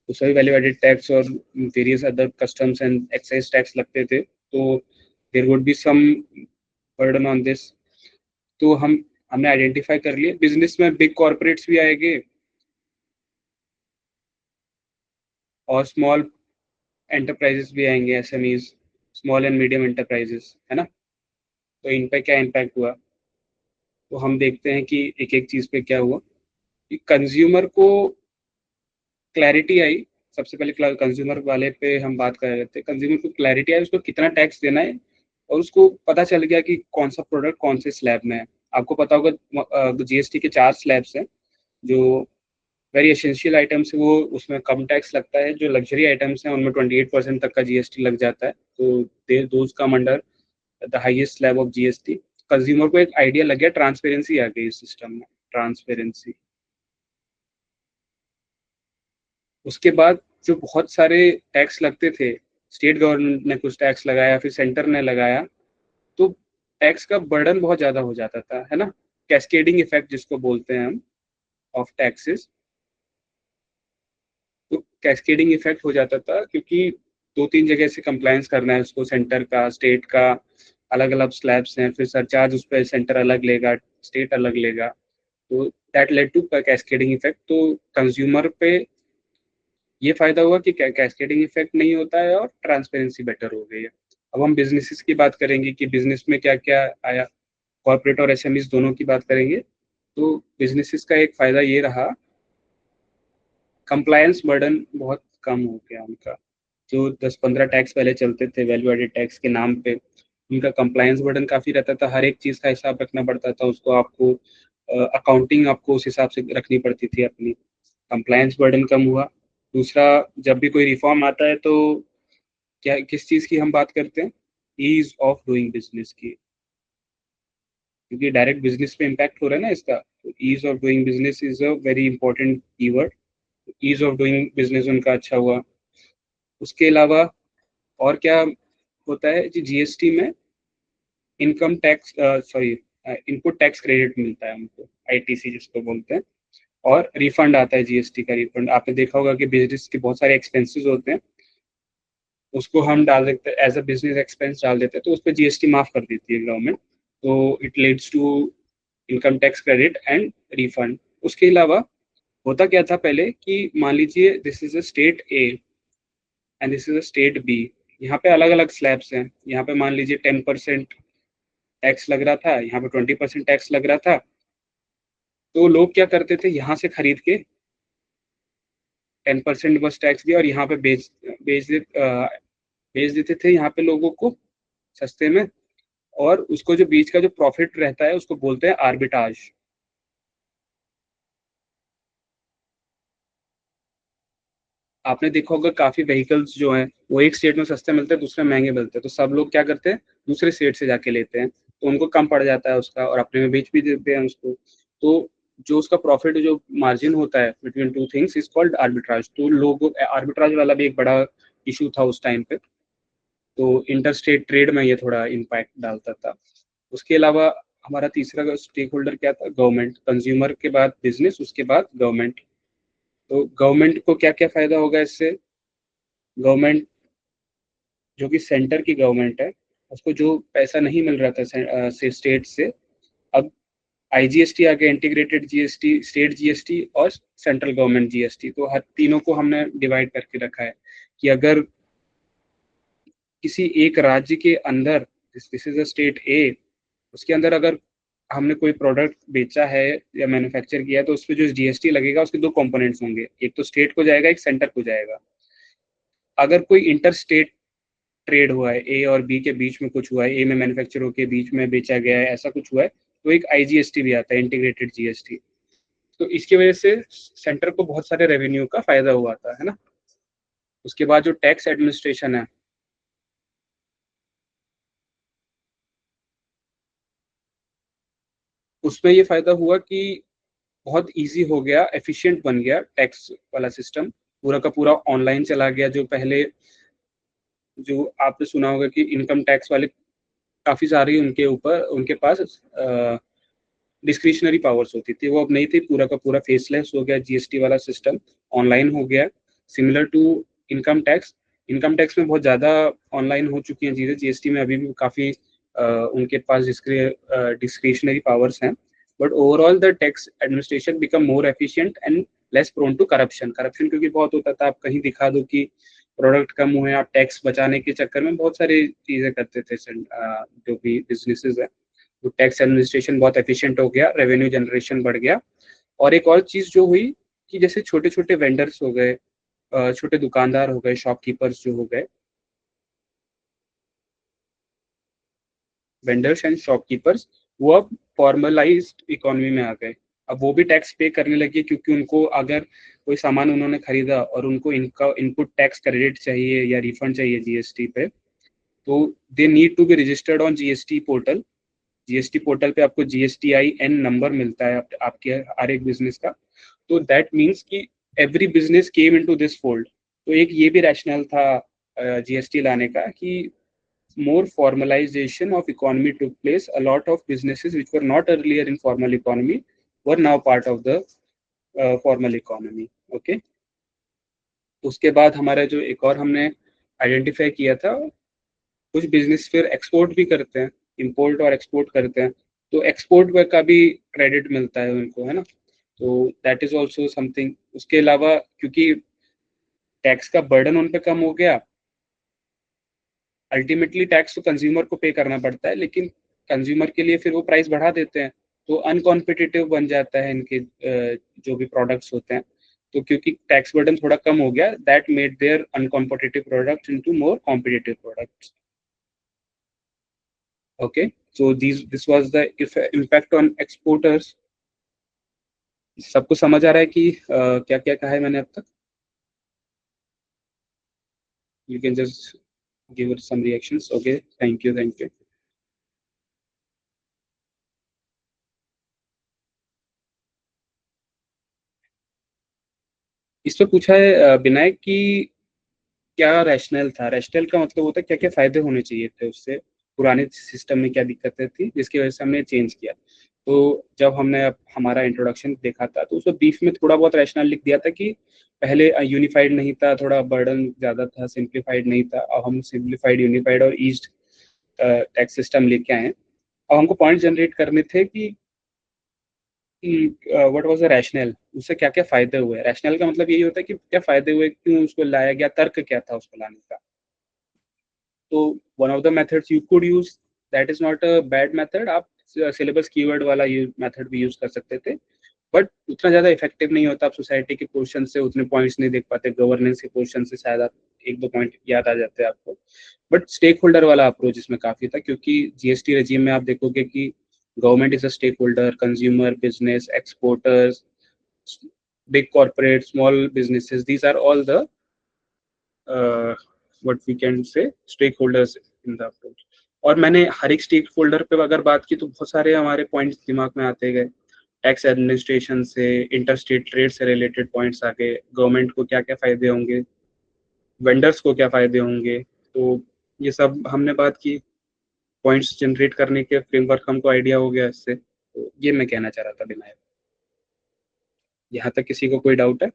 उसमें भी वैल्यू एडेड टैक्स और various other customs and excise tax लगते थे, तो there would be some burden on this. तो हमने आइडेंटिफाई कर लिए। बिजनेस में बिग कॉर्पोरेट्स भी आएंगे और स्मॉल एंटरप्राइजेस भी आएंगे, SMEs, small and medium enterprises, है ना। तो इन पे क्या इम्पैक्ट हुआ, तो हम देखते हैं कि एक एक चीज पे क्या हुआ। कि कंज्यूमर को क्लैरिटी आई। सबसे पहले कंज्यूमर वाले पे हम बात कर रहे थे, कंज्यूमर को क्लैरिटी आई उसको कितना टैक्स देना है, और उसको पता चल गया कि कौन सा प्रोडक्ट कौन से स्लैब में है। आपको पता होगा जीएसटी के 4 स्लैब्स हैं। जो वेरी एसेंशियल आइटम्स है वो उसमें कम टैक्स लगता है, जो लग्जरी आइटम्स हैं उनमें 28% तक का जीएसटी लग जाता है, तो they those come under the highest slab of GST. Consumer को एक आइडिया लग गया, ट्रांसपेरेंसी आ गई इस सिस्टम में, ट्रांसपेरेंसी। उसके बाद जो बहुत सारे टैक्स लगते थे, स्टेट गवर्नमेंट ने कुछ टैक्स लगाया, फिर सेंटर ने लगाया, तो टैक्स का बर्डन बहुत ज्यादा हो जाता था, है ना। कैस्केडिंग इफेक्ट जिसको बोलते हैं हम, ऑफ टैक्सेस। तो कैस्केडिंग इफेक्ट हो जाता था, क्योंकि 2-3 जगह से कंप्लायंस करना है उसको, सेंटर का, स्टेट का, अलग अलग स्लैब्स हैं, फिर सरचार्ज उस पर सेंटर अलग लेगा, स्टेट अलग लेगा, तो that led to cascading effect. तो कंज्यूमर पे ये फायदा हुआ कि कैस्केडिंग इफेक्ट नहीं होता है और ट्रांसपेरेंसी बेटर हो गई है। अब हम बिजनेसेस की बात करेंगे कि बिजनेस में क्या क्या आया, कॉर्पोरेट और एसएमईज दोनों की बात करेंगे। तो बिजनेसेस का एक फायदा ये रहा, कंप्लायंस बर्डन बहुत कम हो गया उनका। जो 10-15 टैक्स पहले चलते थे वैल्यू एडेड टैक्स के नाम पे, उनका कंप्लायंस बर्डन काफ़ी रहता था, हर एक चीज़ का हिसाब रखना पड़ता था उसको, आपको अकाउंटिंग आपको उस हिसाब से रखनी पड़ती थी अपनी। कंप्लायंस बर्डन कम हुआ। दूसरा, जब भी कोई रिफॉर्म आता है तो क्या किस चीज़ की हम बात करते हैं? ईज ऑफ डूइंग बिजनेस की, क्योंकि डायरेक्ट बिजनेस पे इम्पैक्ट हो रहा है ना इसका। तो ease of doing business is a very important keyword. Ease of doing business उनका अच्छा हुआ। उसके अलावा और क्या होता है जी, जीएसटी में income tax, sorry, input tax credit मिलता है हमको, आईटीसी जिसको बोलते हैं, और रिफंड आता है, जीएसटी का रिफंड। आपने देखा होगा कि बिजनेस के बहुत सारे एक्सपेंसेस होते हैं, उसको हम डाल देते हैं एज अ बिजनेस एक्सपेंस डाल देते हैं, तो उस पर जीएसटी माफ कर देती है गवर्नमेंट, तो it leads to income tax credit and refund. उसके अलावा होता क्या था पहले कि मान लीजिए this is a state A and this is a state B, यहाँ पे अलग अलग स्लैब्स हैं। यहाँ पे मान लीजिए 10% टैक्स लग रहा था, यहाँ पे 20% टैक्स लग रहा था, तो लोग क्या करते थे, यहाँ से खरीद के 10% बस टैक्स दिया और यहाँ पे बेच देते थे यहाँ पे लोगों को सस्ते में, और उसको जो बीच का जो प्रॉफिट रहता है उसको बोलते हैं आर्बिटाज। आपने देखा होगा काफी व्हीकल्स जो हैं वो एक स्टेट में सस्ते मिलते हैं, दूसरे महंगे मिलते हैं, तो सब लोग क्या करते हैं, दूसरे स्टेट से जाके लेते हैं, तो उनको कम पड़ जाता है उसका, और अपने में बेच भी देते हैं उसको। तो जो उसका प्रॉफिट जो मार्जिन होता है between two things is called arbitrage. तो लोग आर्बिट्राज वाला भी एक बड़ा इशू था उस टाइम पे, तो इंटरस्टेट ट्रेड में ये थोड़ा इम्पैक्ट डालता था। उसके अलावा हमारा तीसरा स्टेक होल्डर क्या था, गवर्नमेंट। कंज्यूमर के बाद बिजनेस, उसके बाद गवर्नमेंट। तो गवर्नमेंट को क्या क्या फायदा होगा इससे? गवर्नमेंट जो कि सेंटर की गवर्नमेंट है, उसको जो पैसा नहीं मिल रहा था से स्टेट से, अब आईजीएसटी आ गया, इंटीग्रेटेड जीएसटी, स्टेट जीएसटी और सेंट्रल गवर्नमेंट जीएसटी। तो हर तीनों को हमने डिवाइड करके रखा है कि अगर किसी एक राज्य के अंदर, दिस इज अ स्टेट ए, उसके अंदर अगर हमने कोई प्रोडक्ट बेचा है या मैन्युफैक्चर किया है, तो उस पर जो जीएसटी लगेगा उसके दो कंपोनेंट्स होंगे, एक तो स्टेट को जाएगा, एक सेंटर को जाएगा। अगर कोई इंटर स्टेट ट्रेड हुआ है, ए और बी के बीच में कुछ हुआ है, ए में मैन्युफैक्चर के बीच में बेचा गया है, ऐसा कुछ हुआ है, तो एक आईजीएसटी भी आता है, इंटीग्रेटेड जीएसटी। तो इसकी वजह से सेंटर को बहुत सारे रेवेन्यू का फायदा हुआ था, है ना। उसके बाद जो टैक्स एडमिनिस्ट्रेशन है, उसमें ये फायदा हुआ कि बहुत इजी हो गया, एफिशिएंट बन गया टैक्स वाला सिस्टम, पूरा का पूरा ऑनलाइन चला गया। जो पहले, जो आपने सुना होगा कि इनकम टैक्स वाले काफी सारी उनके ऊपर, उनके पास डिस्क्रिशनरी पावर्स होती थी, वो अब नहीं थी। पूरा का पूरा फेसलेस हो गया, जीएसटी वाला सिस्टम ऑनलाइन हो गया, similar to income tax. Income tax में बहुत ज़्यादा ऑनलाइन हो चुकी हैं चीज़ें, जीएसटी में अभी भी काफ़ी उनके पास डिस्क्रिशनरी पावर्स हैं। But overall the tax administration become more efficient and less prone to corruption. Corruption क्योंकि बहुत होता था, आप कहीं दिखा दो कि प्रोडक्ट कम हुए, आप टैक्स बचाने के चक्कर में बहुत सारी चीज़ें करते थे जो भी बिजनेसेस है। तो टैक्स एडमिनिस्ट्रेशन बहुत एफिशिएंट हो गया, रेवेन्यू जनरेशन बढ़ गया। और एक और चीज़ जो हुई कि जैसे छोटे छोटे वेंडर्स हो गए, छोटे दुकानदार हो गए, शॉपकीपर्स जो हो गए, वेंडर्स एंड शॉपकीपर्स, वो अब फॉर्मलाइज्ड इकोनॉमी में आ गए। अब वो भी टैक्स पे करने लगे, क्योंकि उनको अगर कोई सामान उन्होंने खरीदा और उनको इनका इनपुट टैक्स क्रेडिट चाहिए या रिफंड चाहिए जीएसटी पे, तो they need to be registered on GST portal. GST portal पे आपको GSTIN नंबर मिलता है आपके हर एक बिजनेस का। तो दैट मीन्स कि every business came into this fold. तो एक ये भी रैशनल था जीएसटी लाने का कि more formalization of economy took place. A lot of businesses which were not earlier in formal economy were now part of the formal economy. Okay. उसके बाद हमारा जो एक और हमने आइडेंटिफाई किया था, कुछ बिजनेस फिर एक्सपोर्ट भी करते हैं, इंपोर्ट और एक्सपोर्ट करते हैं, तो एक्सपोर्ट का भी क्रेडिट मिलता है उनको, है ना। तो दैट इज ऑल्सो समथिंग। उसके अलावा क्योंकि टैक्स का बर्डन उन पे कम हो गया, अल्टीमेटली टैक्स तो कंज्यूमर को पे करना पड़ता है, लेकिन कंज्यूमर के लिए फिर वो प्राइस बढ़ा देते हैं, तो अनकॉम्पिटिटिव बन जाता है इनके जो भी प्रोडक्ट्स होते हैं। तो क्योंकि टैक्स बर्डन थोड़ा कम हो गया, that made their uncompetitive products into more competitive products. Okay, so this was the impact on exporters. सबको समझ आ रहा है कि क्या क्या कहा है मैंने अब तक? You can just give it some reactions. Okay, thank you, thank you. इस पे पूछा है विनायक कि क्या रैशनल था। रैशनल का मतलब होता है क्या क्या फायदे होने चाहिए थे उससे, पुराने सिस्टम में क्या दिक्कतें थी जिसकी वजह से हमने चेंज किया। तो जब हमने हमारा इंट्रोडक्शन देखा था, तो उसमें बीफ में थोड़ा बहुत रैशनल लिख दिया था कि पहले यूनिफाइड नहीं था, थोड़ा बर्डन ज़्यादा था, सिंप्लीफाइड नहीं था। अब हम सिंप्लीफाइड, यूनिफाइड और ईस्ट टैक्स सिस्टम लेके आए हैं। अब हमको पॉइंट जनरेट करने थे कि व्हाट वाज द रैशनल, उससे क्या क्या फायदे हुए। रैशनल का मतलब यही होता है कि क्या फायदे हुए, क्यों उसको लाया गया, तर्क क्या था उसको लाने का। तो one of the methods you could use, that is not a bad method. आप सिलेबस कीवर्ड वाला मेथड भी यूज कर सकते थे, बट उतना ज्यादा इफेक्टिव नहीं होता। आप सोसाइटी के पोर्शन से उतने पॉइंट्स नहीं देख पाते, गवर्नेंस के पोर्शन से शायद आप एक दो पॉइंट याद आ जाते हैं आपको। बट स्टेक होल्डर वाला अप्रोच इसमें काफी था, क्योंकि जीएसटी रेजिम में आप देखोगे कि government is a stakeholder, consumer, business, exporters, big corporate, small businesses, these are all the what we can say stakeholders in the approach। और मैंने हर एक स्टेक होल्डर पे अगर बात की तो बहुत सारे हमारे पॉइंट्स दिमाग में आते गए। टैक्स एडमिनिस्ट्रेशन से, इंटर स्टेट ट्रेड से रिलेटेड पॉइंट्स आ गए, गवर्नमेंट को क्या क्या फायदे होंगे, वेंडर्स को क्या फायदे होंगे, तो ये सब हमने बात की। पॉइंट्स जनरेट करने के फ्रेमवर्क हमको आइडिया हो गया इससे। तो ये मैं कहना चाह रहा था विनायक। यहाँ तक किसी को कोई डाउट है?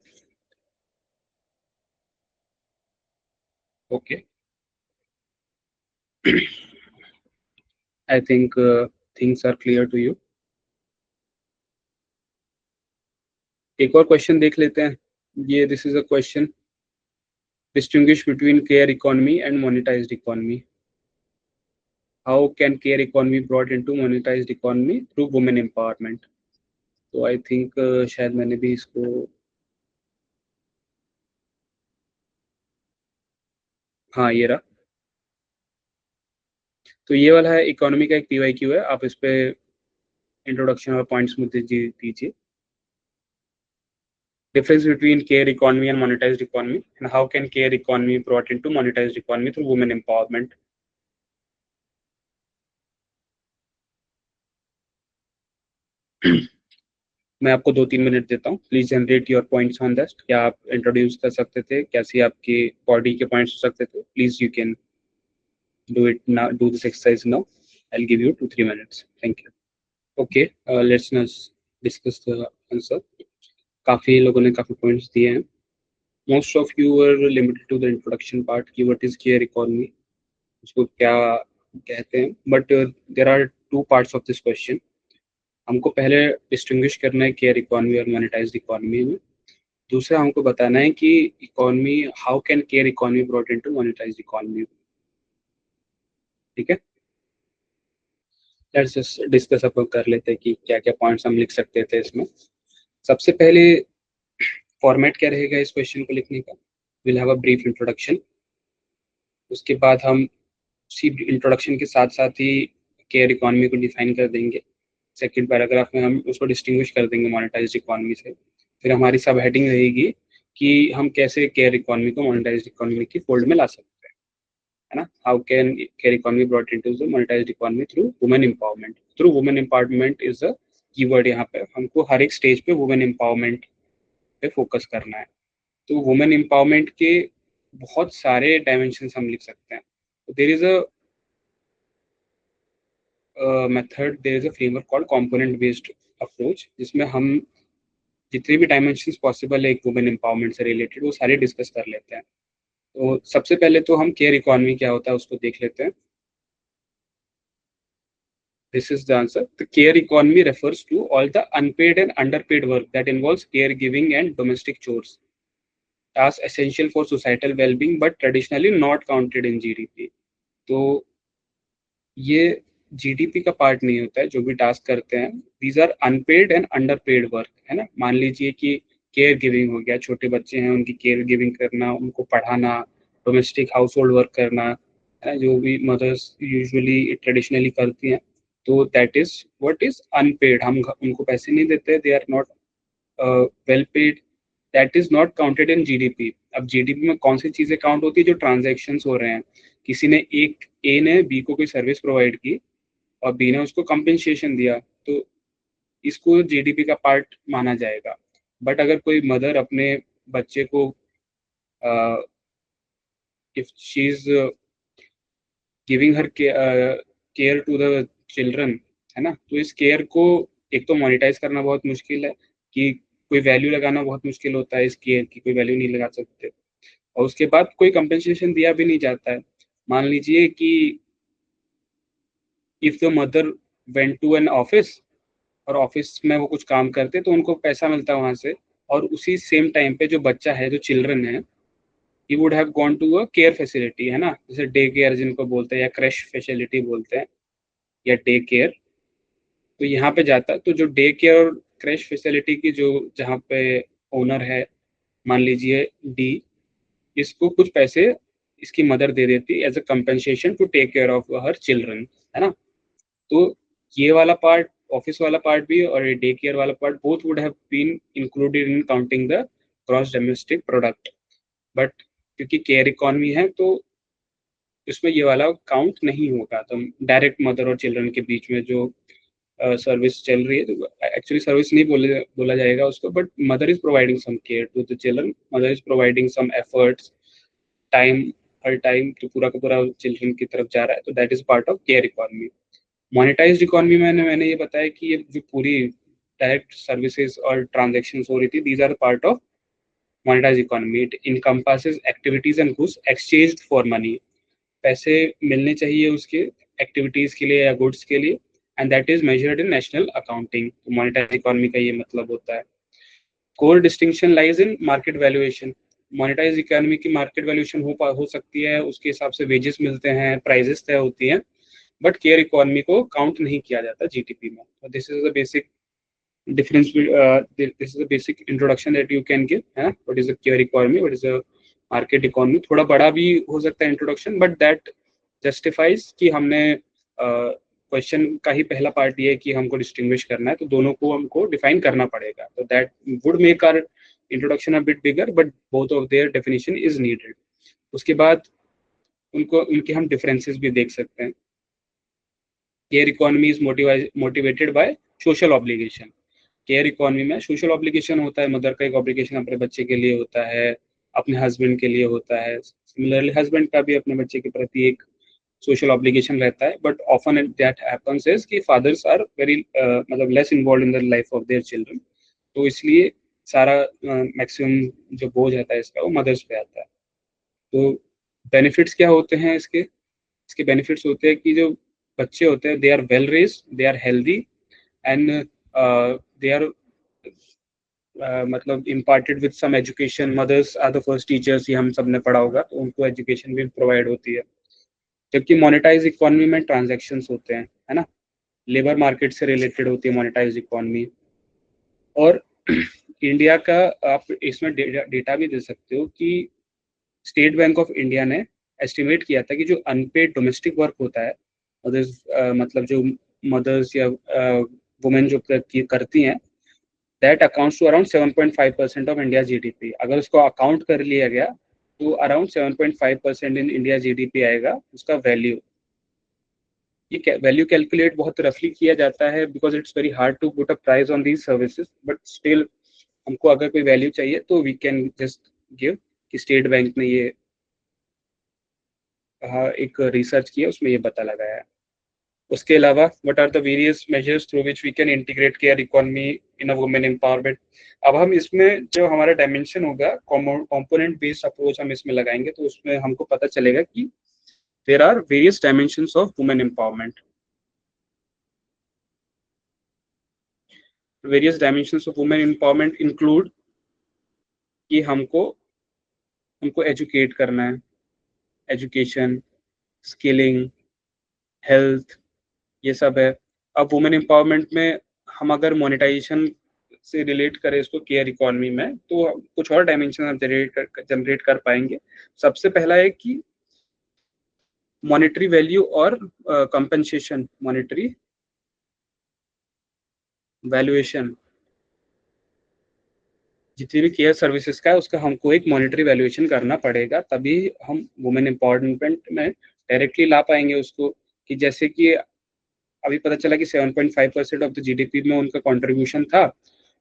Okay, I think things are clear to you. एक और क्वेश्चन देख लेते हैं। ये this is a question, distinguish between care economy and monetized economy. How can care economy brought into monetized economy through women empowerment? तो I think शायद मैंने भी इसको, हाँ ये रहा। तो ये वाला है, इकोनॉमी का एक पीवाईक्यू है, आप इस पे इंट्रोडक्शन और पॉइंट्स मुझे दीजिए। Difference between care economy and monetized economy, and how can care economy brought into monetized economy through women empowerment? मैं आपको 2-3 मिनट देता हूँ, please generate your points on that. क्या आप इंट्रोड्यूस कर सकते थे, कैसी आपकी बॉडी के पॉइंट्स हो सकते थे? Please you can do it now, do this exercise now. I will give you 2-3 minutes. Thank you. Okay, let's discuss the answer. काफी लोगों ने काफी पॉइंट्स दिए हैं। Most of you were limited to the introduction part की what is care economy, उसको क्या कहते हैं, but there are two parts of this question. हमको पहले डिस्टिंग्विश करना है केयर इकोनॉमी और मोनेटाइज्ड इकोनॉमी में। दूसरा हमको बताना है कि economy, how can care economy brought into monetised economy. ठीक है, लेट्स जस्ट डिस्कस अपन कर लेते हैं कि क्या क्या पॉइंट्स हम लिख सकते थे इसमें। सबसे पहले फॉर्मेट क्या रहेगा इस क्वेश्चन को लिखने का? Will have a brief introduction, उसके बाद हम उसी इंट्रोडक्शन के साथ साथ ही केयर इकोनॉमी को डिफाइन कर देंगे। सेकेंड पैराग्राफ में हम उसको डिस्टिंग्विश कर देंगे मोनेटाइज्ड इकोनॉमी से। फिर हमारी सब हेडिंग रहेगी कि हम कैसे केयर इकोनॉमी को मोनेटाइज्ड इकोनॉमी की फोल्ड में ला सकते हैं, है ना। How can care economy brought into the monetised economy through women empowerment. Through women empowerment is a keyword. यहाँ पे हमको हर एक स्टेज पे वुमेन एम्पावरमेंट पे फोकस करना है। तो वुमेन एम्पावरमेंट के बहुत सारे डायमेंशन हम लिख सकते हैं। There is a method, there is a framework called component based approach, जिसमें हम जितने भी डायमेंशंस पॉसिबल है एक वुमेन एम्पावरमेंट से रिलेटेड वो सारे डिस्कस कर लेते हैं। तो सबसे पहले तो हम केयर इकोनॉमी क्या होता है उसको देख लेते हैं। This is the answer. The care economy refers to all the unpaid and underpaid work that involves care giving and domestic chores, task essential for societal wellbeing but traditionally not counted in GDP. तो ये GDP का part नहीं होता है जो भी task करते हैं। These are unpaid and underpaid work, है ना। मान लीजिए कि केयर गिविंग हो गया, छोटे बच्चे हैं उनकी केयर गिविंग करना, उनको पढ़ाना, डोमेस्टिक हाउस होल्ड वर्क करना, है ना, जो भी मदर्स यूजुअली ट्रेडिशनली करती हैं। तो that is what is unpaid. हम उनको पैसे नहीं देते, they are not well paid, that is not counted in GDP. अब जीडीपी में कौन सी चीजें काउंट होती है? जो ट्रांजेक्शन्स हो रहे हैं, किसी ने एक ए ने बी को कोई सर्विस प्रोवाइड की और बी ने उसको कंपेंसेशन दिया, तो इसको जीडीपी का पार्ट माना जाएगा। बट अगर कोई मदर अपने बच्चे को, if she is giving her care to the children, है ना, तो इस केयर को एक तो मोनिटाइज करना बहुत मुश्किल है, कि कोई वैल्यू लगाना बहुत मुश्किल होता है, इस केयर की कोई वैल्यू नहीं लगा सकते। और उसके बाद कोई कंपेंसेशन दिया भी नहीं जाता है। मान लीजिए कि if the mother went to an office, और ऑफिस में वो कुछ काम करते तो उनको पैसा मिलता है वहां से, और उसी सेम टाइम पे जो बच्चा है, जो चिल्ड्रन है, he would have gone to a care facility, है ना, जैसे डे केयर जिनको बोलते हैं या क्रैश फैसिलिटी बोलते हैं या डे केयर। तो यहाँ पे जाता है, तो जो डे केयर और क्रैश फैसिलिटी की जो जहाँ पे ओनर है, मान लीजिए डी, इसको कुछ पैसे इसकी मदर दे देती as a compensation to take care of her children, है ना। तो ये वाला पार्ट, ऑफिस वाला पार्ट भी और डे केयर वाला part, both would have been included in counting the gross domestic product. But क्योंकि केयर इकोनॉमी है तो इसमें ये वाला काउंट नहीं होगा। तो डायरेक्ट मदर और चिल्ड्रन के बीच में जो सर्विस चल रही है, तो एक्चुअली सर्विस नहीं बोला जाएगा उसको, but mother is providing some care to the children, mother is providing some efforts, time, her time तो पूरा का पूरा चिल्ड्रन की तरफ जा रहा है, तो that is part of care economy. Monetised economy में मैंने ये बताया कि ये जो पूरी डायरेक्ट सर्विसेज और ट्रांजेक्शन हो रही थी, these are part of monetised economy. It encompasses activities and goods exchanged for money, पैसे मिलने चाहिए उसके एक्टिविटीज के लिए या गुड्स के लिए, and that is measured in national accounting. तो मोनेटाइज्ड इकोनॉमी का ये मतलब होता है। Core distinction lies in market valuation. Monetise economy की मार्केट वैल्यूएशन हो सकती है, उसके हिसाब से वेजेस मिलते हैं, प्राइजेस तय होती हैं, बट केयर इकोनॉमी को काउंट नहीं किया जाता जीटीपी में। This is the basic difference this is the basic introduction that you can give है ना, what is the care economy, what is the market economy। थोड़ा बड़ा भी हो सकता है इंट्रोडक्शन, बट दैट जस्टिफाइज कि हमने क्वेश्चन का ही पहला पार्ट ये है कि हमको डिस्टिंग्विश करना है, तो दोनों को हमको डिफाइन करना पड़ेगा, तो that would make our introduction a bit bigger, but both of their definition is needed. उसके बाद उनके हम डिफरेंसेस भी देख सकते हैं। Care economy is motivated by social obligation. Care economy में सोशल ऑब्लिगेशन होता है, मदर का एक ऑब्लिगेशन अपने बच्चे के लिए होता है, अपने हस्बैंड के लिए होता है, सिमिलरली हस्बैंड का भी अपने बच्चे के प्रति एक सोशल ऑब्लिगेशन रहता है, but often that happens is कि फादर्स आर वेरी मतलब less involve in the life of their children, तो इसलिए सारा मैक्सिमम जो बोझ आता है इसका वो मदर्स पे आता है। तो बेनिफिट्स क्या होते हैं इसके? इसके बेनिफिट्स होते हैं कि जो बच्चे होते हैं, they are well raised, they are healthy, and they are मतलब imparted with some education. Mothers are the first teachers, ये हम सब ने पढ़ा होगा, तो उनको एजुकेशन भी प्रोवाइड होती है। जबकि मोनेटाइज इकोनॉमी में ट्रांजैक्शंस होते हैं, है ना, लेबर मार्केट से रिलेटेड होती है मोनेटाइज इकोनॉमी। और इंडिया का आप इसमें डेटा भी दे सकते हो कि स्टेट बैंक ऑफ इंडिया ने एस्टिमेट किया था कि जो अनपेड डोमेस्टिक वर्क होता है, मतलब जो मदर्स या वुमेन जो करती हैं, that accounts to around 7.5% of India GDP. अगर उसको अकाउंट कर लिया गया तो अराउंड 7.5% इन इंडिया जीडीपी आएगा उसका वैल्यू। ये वैल्यू कैलकुलेट बहुत रफली किया जाता है, because it's very hard to put a price on these services, but still हमको अगर कोई वैल्यू चाहिए तो वी कैन जस्ट गिव कि स्टेट बैंक ने ये एक रिसर्च किया, उसमें ये पता लगाया है। उसके अलावा what are the various measures through which we can integrate care economy in a women empowerment. अब हम इसमें जो हमारा डायमेंशन होगा, कंपोनेंट बेस्ड अप्रोच हम इसमें लगाएंगे, तो उसमें हमको पता चलेगा कि there are various dimensions of women empowerment. Various dimensions of women empowerment include कि हमको एजुकेट करना है, एजुकेशन, स्किलिंग, हेल्थ, ये सब है। अब वुमेन एम्पावरमेंट में हम अगर मोनेटाइजेशन से रिलेट करें इसको केयर इकोनॉमी में, तो कुछ और डायमेंशन हम जनरेट कर पाएंगे। सबसे पहला है कि मॉनेटरी वैल्यू और कंपनसेशन, मॉनेटरी वैल्यूएशन, जितनी भी केयर सर्विसेज का है उसका हमको एक मॉनेटरी वैल्यूएशन करना पड़ेगा, तभी हम वुमेन एम्पावरमेंट में डायरेक्टली ला पाएंगे उसको। कि जैसे कि अभी पता चला कि 7.5% ऑफ द जीडीपी में उनका कंट्रीब्यूशन था,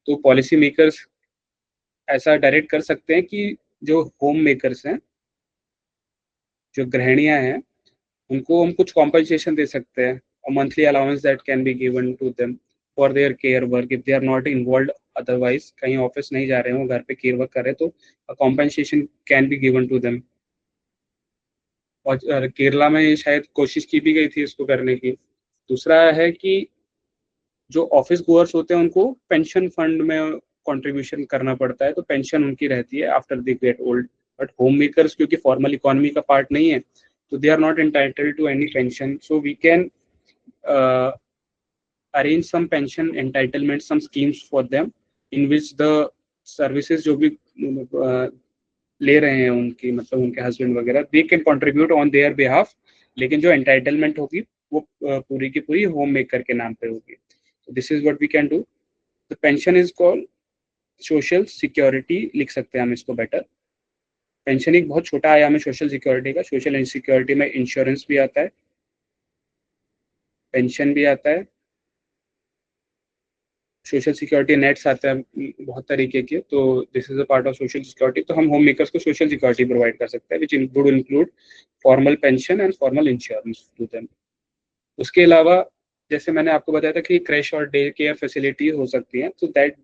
तो पॉलिसी मेकर्स ऐसा डायरेक्ट कर सकते हैं कि जो होम मेकर्स हैं, जो गृहिणियां हैं, उनको हम कुछ कॉम्पनसेशन दे सकते हैं, monthly allowance that can be given to them for their care work if they are not involve, otherwise कहीं ऑफिस नहीं जा रहे हो, घर पे केयर वर्क कर रहे, तो compensation can be given to them. और केरला में शायद कोशिश की भी गई थी इसको करने की। दूसरा है कि जो ऑफिस गोअर्स होते हैं उनको पेंशन फंड में कंट्रीब्यूशन करना पड़ता है, तो पेंशन उनकी रहती है after they get old. But homemakers क्योंकि फॉर्मल इकोनॉमी का पार्ट नहीं है, तो they are not entitled to any pension, so we can arrange some pension entitlement, some schemes for them in which the services जो भी ले रहे हैं उनकी, मतलब उनके हस्बैंड वगैरह, they can contribute on their behalf, लेकिन जो एंटाइटलमेंट होगी वो पूरी की पूरी होम मेकर के नाम पे होगी। This is what we can do. The pension is called social security, लिख सकते हैं हम इसको बेटर। पेंशन एक बहुत छोटा आयाम है सोशल सिक्योरिटी का। सोशल सिक्योरिटी में इंश्योरेंस भी आता है, पेंशन भी आता है, सोशल सिक्योरिटी नेट्स आते हैं बहुत तरीके के, तो this is a part of social security. तो हम होम मेकर्स को सोशल सिक्योरिटी प्रोवाइड कर सकते हैं, which would include formal pension and formal insurance to them. उसके अलावा जैसे मैंने आपको बताया था कि क्रैश और डे केयर फैसिलिटी हो सकती हैं, तो that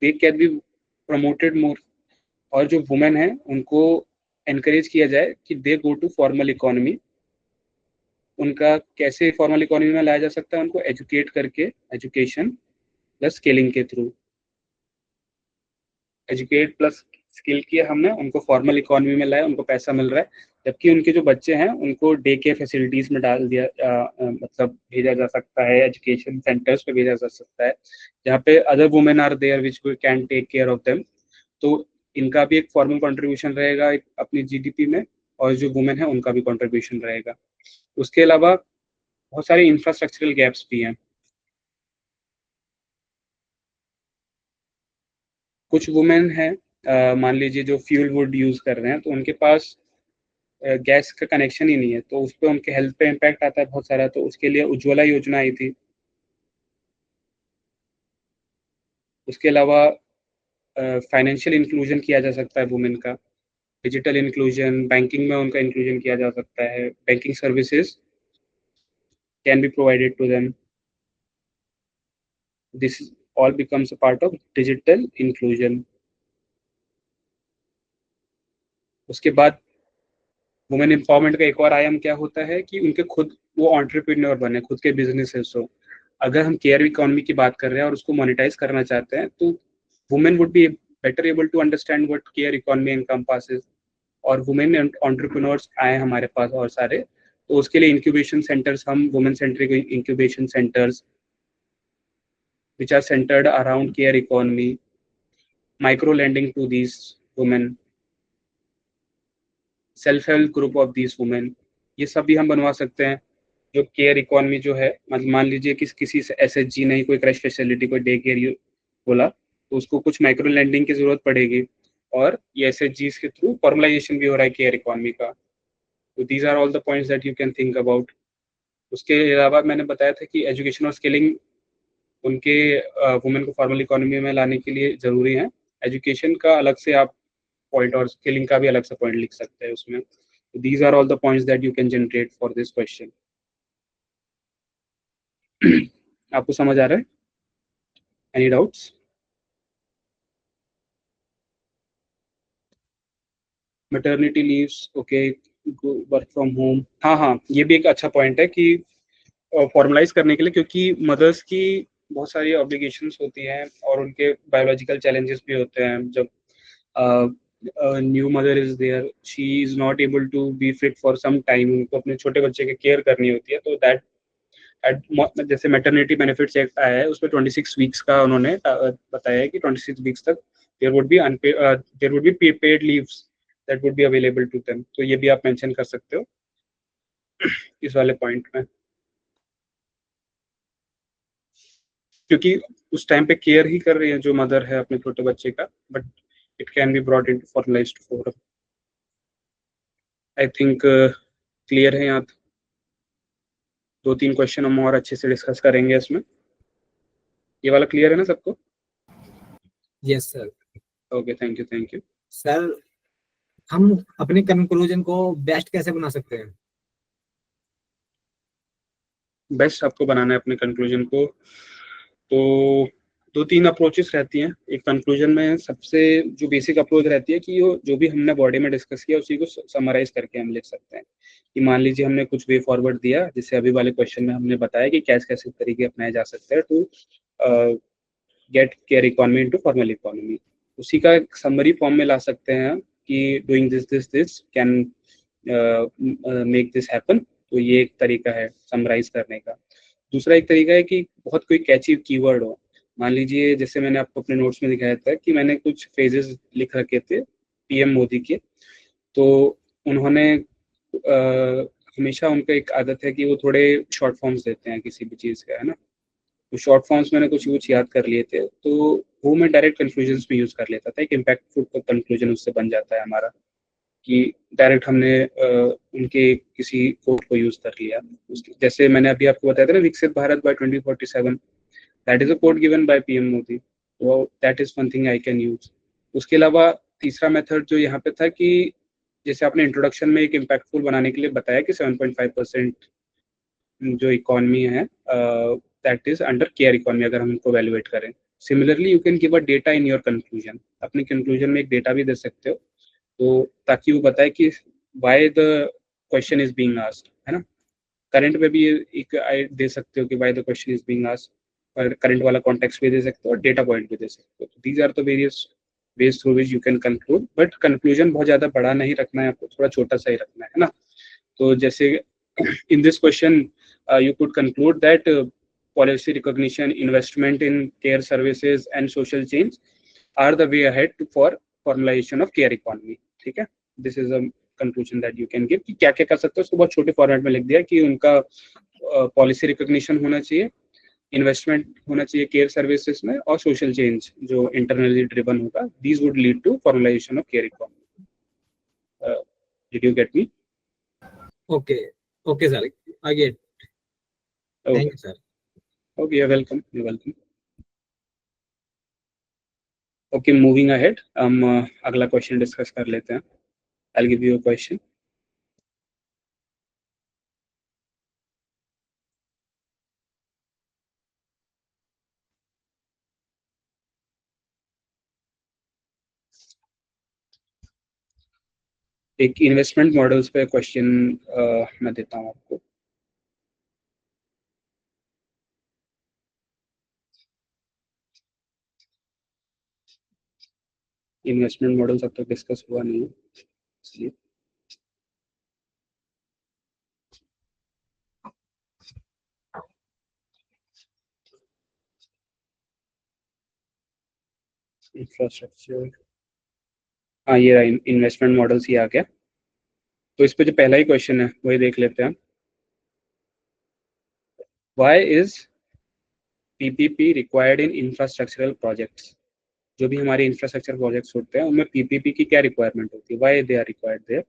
they can be promoted more. और जो वुमेन है उनको एनकरेज किया जाए कि they go to formal economy. उनका कैसे फॉर्मल इकोनॉमी में लाया जा सकता है, उनको एजुकेट करके, एजुकेशन प्लस स्किलिंग के थ्रू, एजुकेट प्लस स्किल किया हमने, उनको फॉर्मल इकोनॉमी में लाया, उनको पैसा मिल रहा है। जबकि उनके जो बच्चे हैं उनको डे केयर फैसिलिटीज में डाल दिया, मतलब भेजा जा सकता है, एजुकेशन सेंटर्स पे भेजा जा सकता है, जहाँ पे other women are there which can take care of them. तो इनका भी एक फॉर्मल कंट्रीब्यूशन रहेगा अपनी जीडीपी में, और जो वुमेन है उनका भी कंट्रीब्यूशन रहेगा। उसके अलावा बहुत सारे इंफ्रास्ट्रक्चरल गैप्स भी हैं। कुछ वुमेन हैं, मान लीजिए जो फ्यूल वुड यूज कर रहे हैं, तो उनके पास गैस का कनेक्शन ही नहीं है, तो उस पर उनके हेल्थ पे इम्पैक्ट आता है बहुत सारा। तो उसके लिए उज्ज्वला योजना आई थी। उसके अलावा फाइनेंशियल इंक्लूजन किया जा सकता है वुमेन का, डिजिटल इंक्लूजन, बैंकिंग में उनका इंक्लूजन किया जा सकता है, banking services can be provided to them. This all becomes a part of digital inclusion. उसके बाद वुमेन एम्पावरमेंट का एक और आयाम क्या होता है कि उनके खुद वो एंटरप्रेन्योर बने, खुद के बिजनेसेस हो। अगर हम केयर इकोनॉमी की बात कर रहे हैं और उसको मोनेटाइज करना चाहते हैं, तो women would be better able to understand what care economy encompasses, और वुमेन एंटरप्रेन्योर्स आए हमारे पास और सारे। तो उसके लिए इंक्यूबेशन सेंटर्स, हम women centric incubation centres which are centered around care economy, micro lending to these women, self help group of these women, ये सब भी हम बनवा सकते हैं। जो केयर इकोनॉमी जो है, मतलब मान लीजिए कि किसी से एसएचजी नहीं, कोई क्रैश फैसिलिटी, कोई डे केयर बोला, तो उसको कुछ माइक्रो लैंडिंग की जरूरत पड़ेगी, और ये एसएचजी के थ्रू फॉर्मलाइजेशन भी हो रहा है केयर इकोनॉमी का। तो these are all the points that you can think about. उसके अलावा मैंने बताया था कि एजुकेशन और स्किलिंग उनके वुमेन को फॉर्मल इकोनॉमी में लाने के लिए जरूरी है। एजुकेशन का अलग से आप पॉइंट, और स्किलिंग का भी अलग से पॉइंट लिख सकते हैं उसमें। These are all the points that you can generate for this question. आपको समझ आ रहा है? Any doubts? Maternity leaves, okay, work from home, हाँ हाँ, ये भी एक अच्छा पॉइंट है कि फॉर्मलाइज करने के लिए, क्योंकि मदर्स की बहुत सारी ऑब्लिगेशंस होती हैं और उनके बायोलॉजिकल चैलेंजेस भी होते हैं। जब new mother is there, she is not able to be fit for some time, उनको अपने छोटे बच्चे की केयर करनी होती है। तो दैट जैसे मैटरनिटी बेनिफिट्स एक्ट आया है, उसमें 26 वीक्स का उन्होंने बताया है कि 26 वीक्स तक there would be paid leaves that would be available to them. तो ये भी आप मेंशन कर सकते हो इस वाले पॉइंट में, क्योंकि उस टाइम पे केयर ही कर रही है जो मदर है अपने छोटे बच्चे का, but it can be brought into formalised form. I think clear है यहाँ तक। 2-3 क्वेश्चन हम और अच्छे से डिस्कस करेंगे इसमें। ये वाला क्लियर है ना सबको? Yes sir. Okay, thank you, thank you. Sir, हम अपने कंक्लूजन को बेस्ट कैसे बना सकते हैं? बेस्ट आपको बनाना है अपने कंक्लूजन को, तो 2-3 अप्रोचेस रहती हैं। एक कंक्लूजन में सबसे जो बेसिक अप्रोच रहती है कि जो भी हमने बॉडी में डिस्कस किया उसी को समराइज करके हम लिख सकते हैं। कि मान लीजिए हमने कुछ वे फॉरवर्ड दिया, जैसे अभी वाले क्वेश्चन में हमने बताया कि कैसे कैसे तरीके अपनाए जा सकते हैं to get care economy into formal economy. उसी का एक समरी फॉर्म में ला सकते हैं कि doing this this this can make this happen. तो ये एक तरीका है समराइज करने का। दूसरा एक तरीका है कि बहुत कोई कैची कीवर्ड हो। मान लीजिए जैसे मैंने आपको अपने नोट्स में दिखाया था कि मैंने कुछ फ्रेजेस लिख रखे थे पीएम मोदी के। तो उन्होंने हमेशा उनका एक आदत है कि वो थोड़े शॉर्ट फॉर्म्स देते हैं किसी भी चीज़ का, है ना। तो शॉर्ट फॉर्म्स मैंने कुछ यूज याद कर लिए थे, तो वो मैं डायरेक्ट कंक्लूजन्स में यूज कर लेता था। एक इम्पैक्टफुल कंक्लूजन उससे बन जाता है हमारा, कि डायरेक्ट हमने उनके किसी कोट को यूज कर लिया। जैसे मैंने अभी आपको बताया था ना, विकसित Bharat by 2047, that is a code given by PM Modi, तो that is one thing I can use. उसके अलावा तीसरा मेथड जो यहाँ पे था कि जैसे आपने इंट्रोडक्शन में एक इम्पैक्टफुल बनाने के लिए बताया कि 7.5% जो इकोनॉमी है that is under care economy, अगर हम उनको वैल्यूएट करें। Similarly you can give a data in your conclusion, अपने कंक्लूजन में एक डेटा भी दे सकते हो, तो ताकि वो बताए कि why the question is being asked, है ना। करंट में भी एक दे सकते हो कि why the question is being asked, और करंट वाला कॉन्टेक्स्ट भी दे सकते हो और डेटा पॉइंट भी दे सकते हो। These are the various ways through which you can conclude, but conclusion बहुत ज्यादा बड़ा नहीं रखना है आपको, थोड़ा छोटा सा ही रखना है ना। तो जैसे in this question you could conclude that policy recognition, investment in care services and social change are the way ahead for formalization of care economy, ठीक है। this is a conclusion that you can give कि क्या क्या कर सकते हो, उसको बहुत छोटे फॉर्मेट में लिख दिया कि उनका पॉलिसी रिकॉग्निशन होना चाहिए, इन्वेस्टमेंट होना चाहिए केयर सर्विसेज में, और सोशल चेंज जो इंटरनली ड्रिवन होगा, these would lead to formalization of care economy. Did you get me? Okay okay sir, आगे। Thank you sir. Okay, you welcome, you welcome. Okay, moving ahead, हम अगला question discuss कर लेते हैं। I will give you a question. एक investment models पे question मैं देता हूँ आपको। इन्वेस्टमेंट मॉडल्स अब तक डिस्कस हुआ नहीं है, इसलिए इंफ्रास्ट्रक्चर, हाँ ये इन्वेस्टमेंट मॉडल्स ही आ गया। तो इस पे जो पहला ही क्वेश्चन है वही देख लेते हैं। Why is PPP required in infrastructural projects? जो भी हमारे इंफ्रास्ट्रक्चर प्रोजेक्ट्स होते हैं उनमें पीपीपी की क्या रिक्वायरमेंट होती है, why they are required there?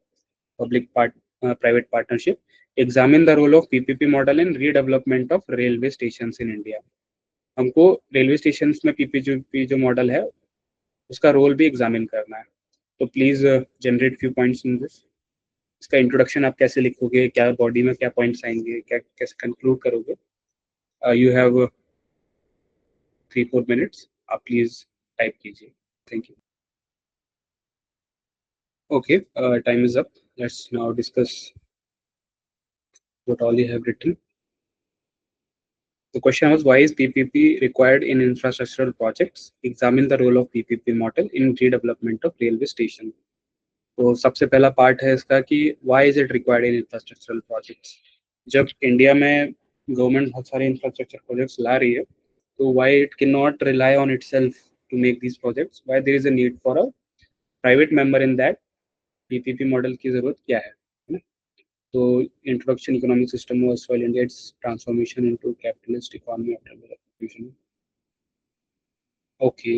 Public private partnership, examine the role of PPP model in redevelopment of railway station in India. हमको रेलवे स्टेशन में पीपीपी जो मॉडल है उसका रोल भी एग्जामिन करना है। तो please generate few points in this. इसका इंट्रोडक्शन आप कैसे लिखोगे, क्या बॉडी में क्या पॉइंट्स आएंगे, क्या कैसे कंक्लूड करोगे? यू हैव 3-4 मिनट्स, आप प्लीज टाइप कीजिए। Thank you. Okay, time is up. Let's now discuss what all you have written. The question was, why is PPP required in infrastructural projects? Examine the role of PPP model in redevelopment of railway station. तो सबसे पहला part है इसका कि why is it required in infrastructural projects? जब India में government बहुत सारे इंफ्रास्ट्रक्चर प्रोजेक्ट्स ला रही है, तो why it cannot rely on itself to make these projects? Why there is a need for a private member in that? PPP model की जरूरत क्या है ना? So, introduction economic system was while India's transformation into capitalist economy after the revolution. Okay,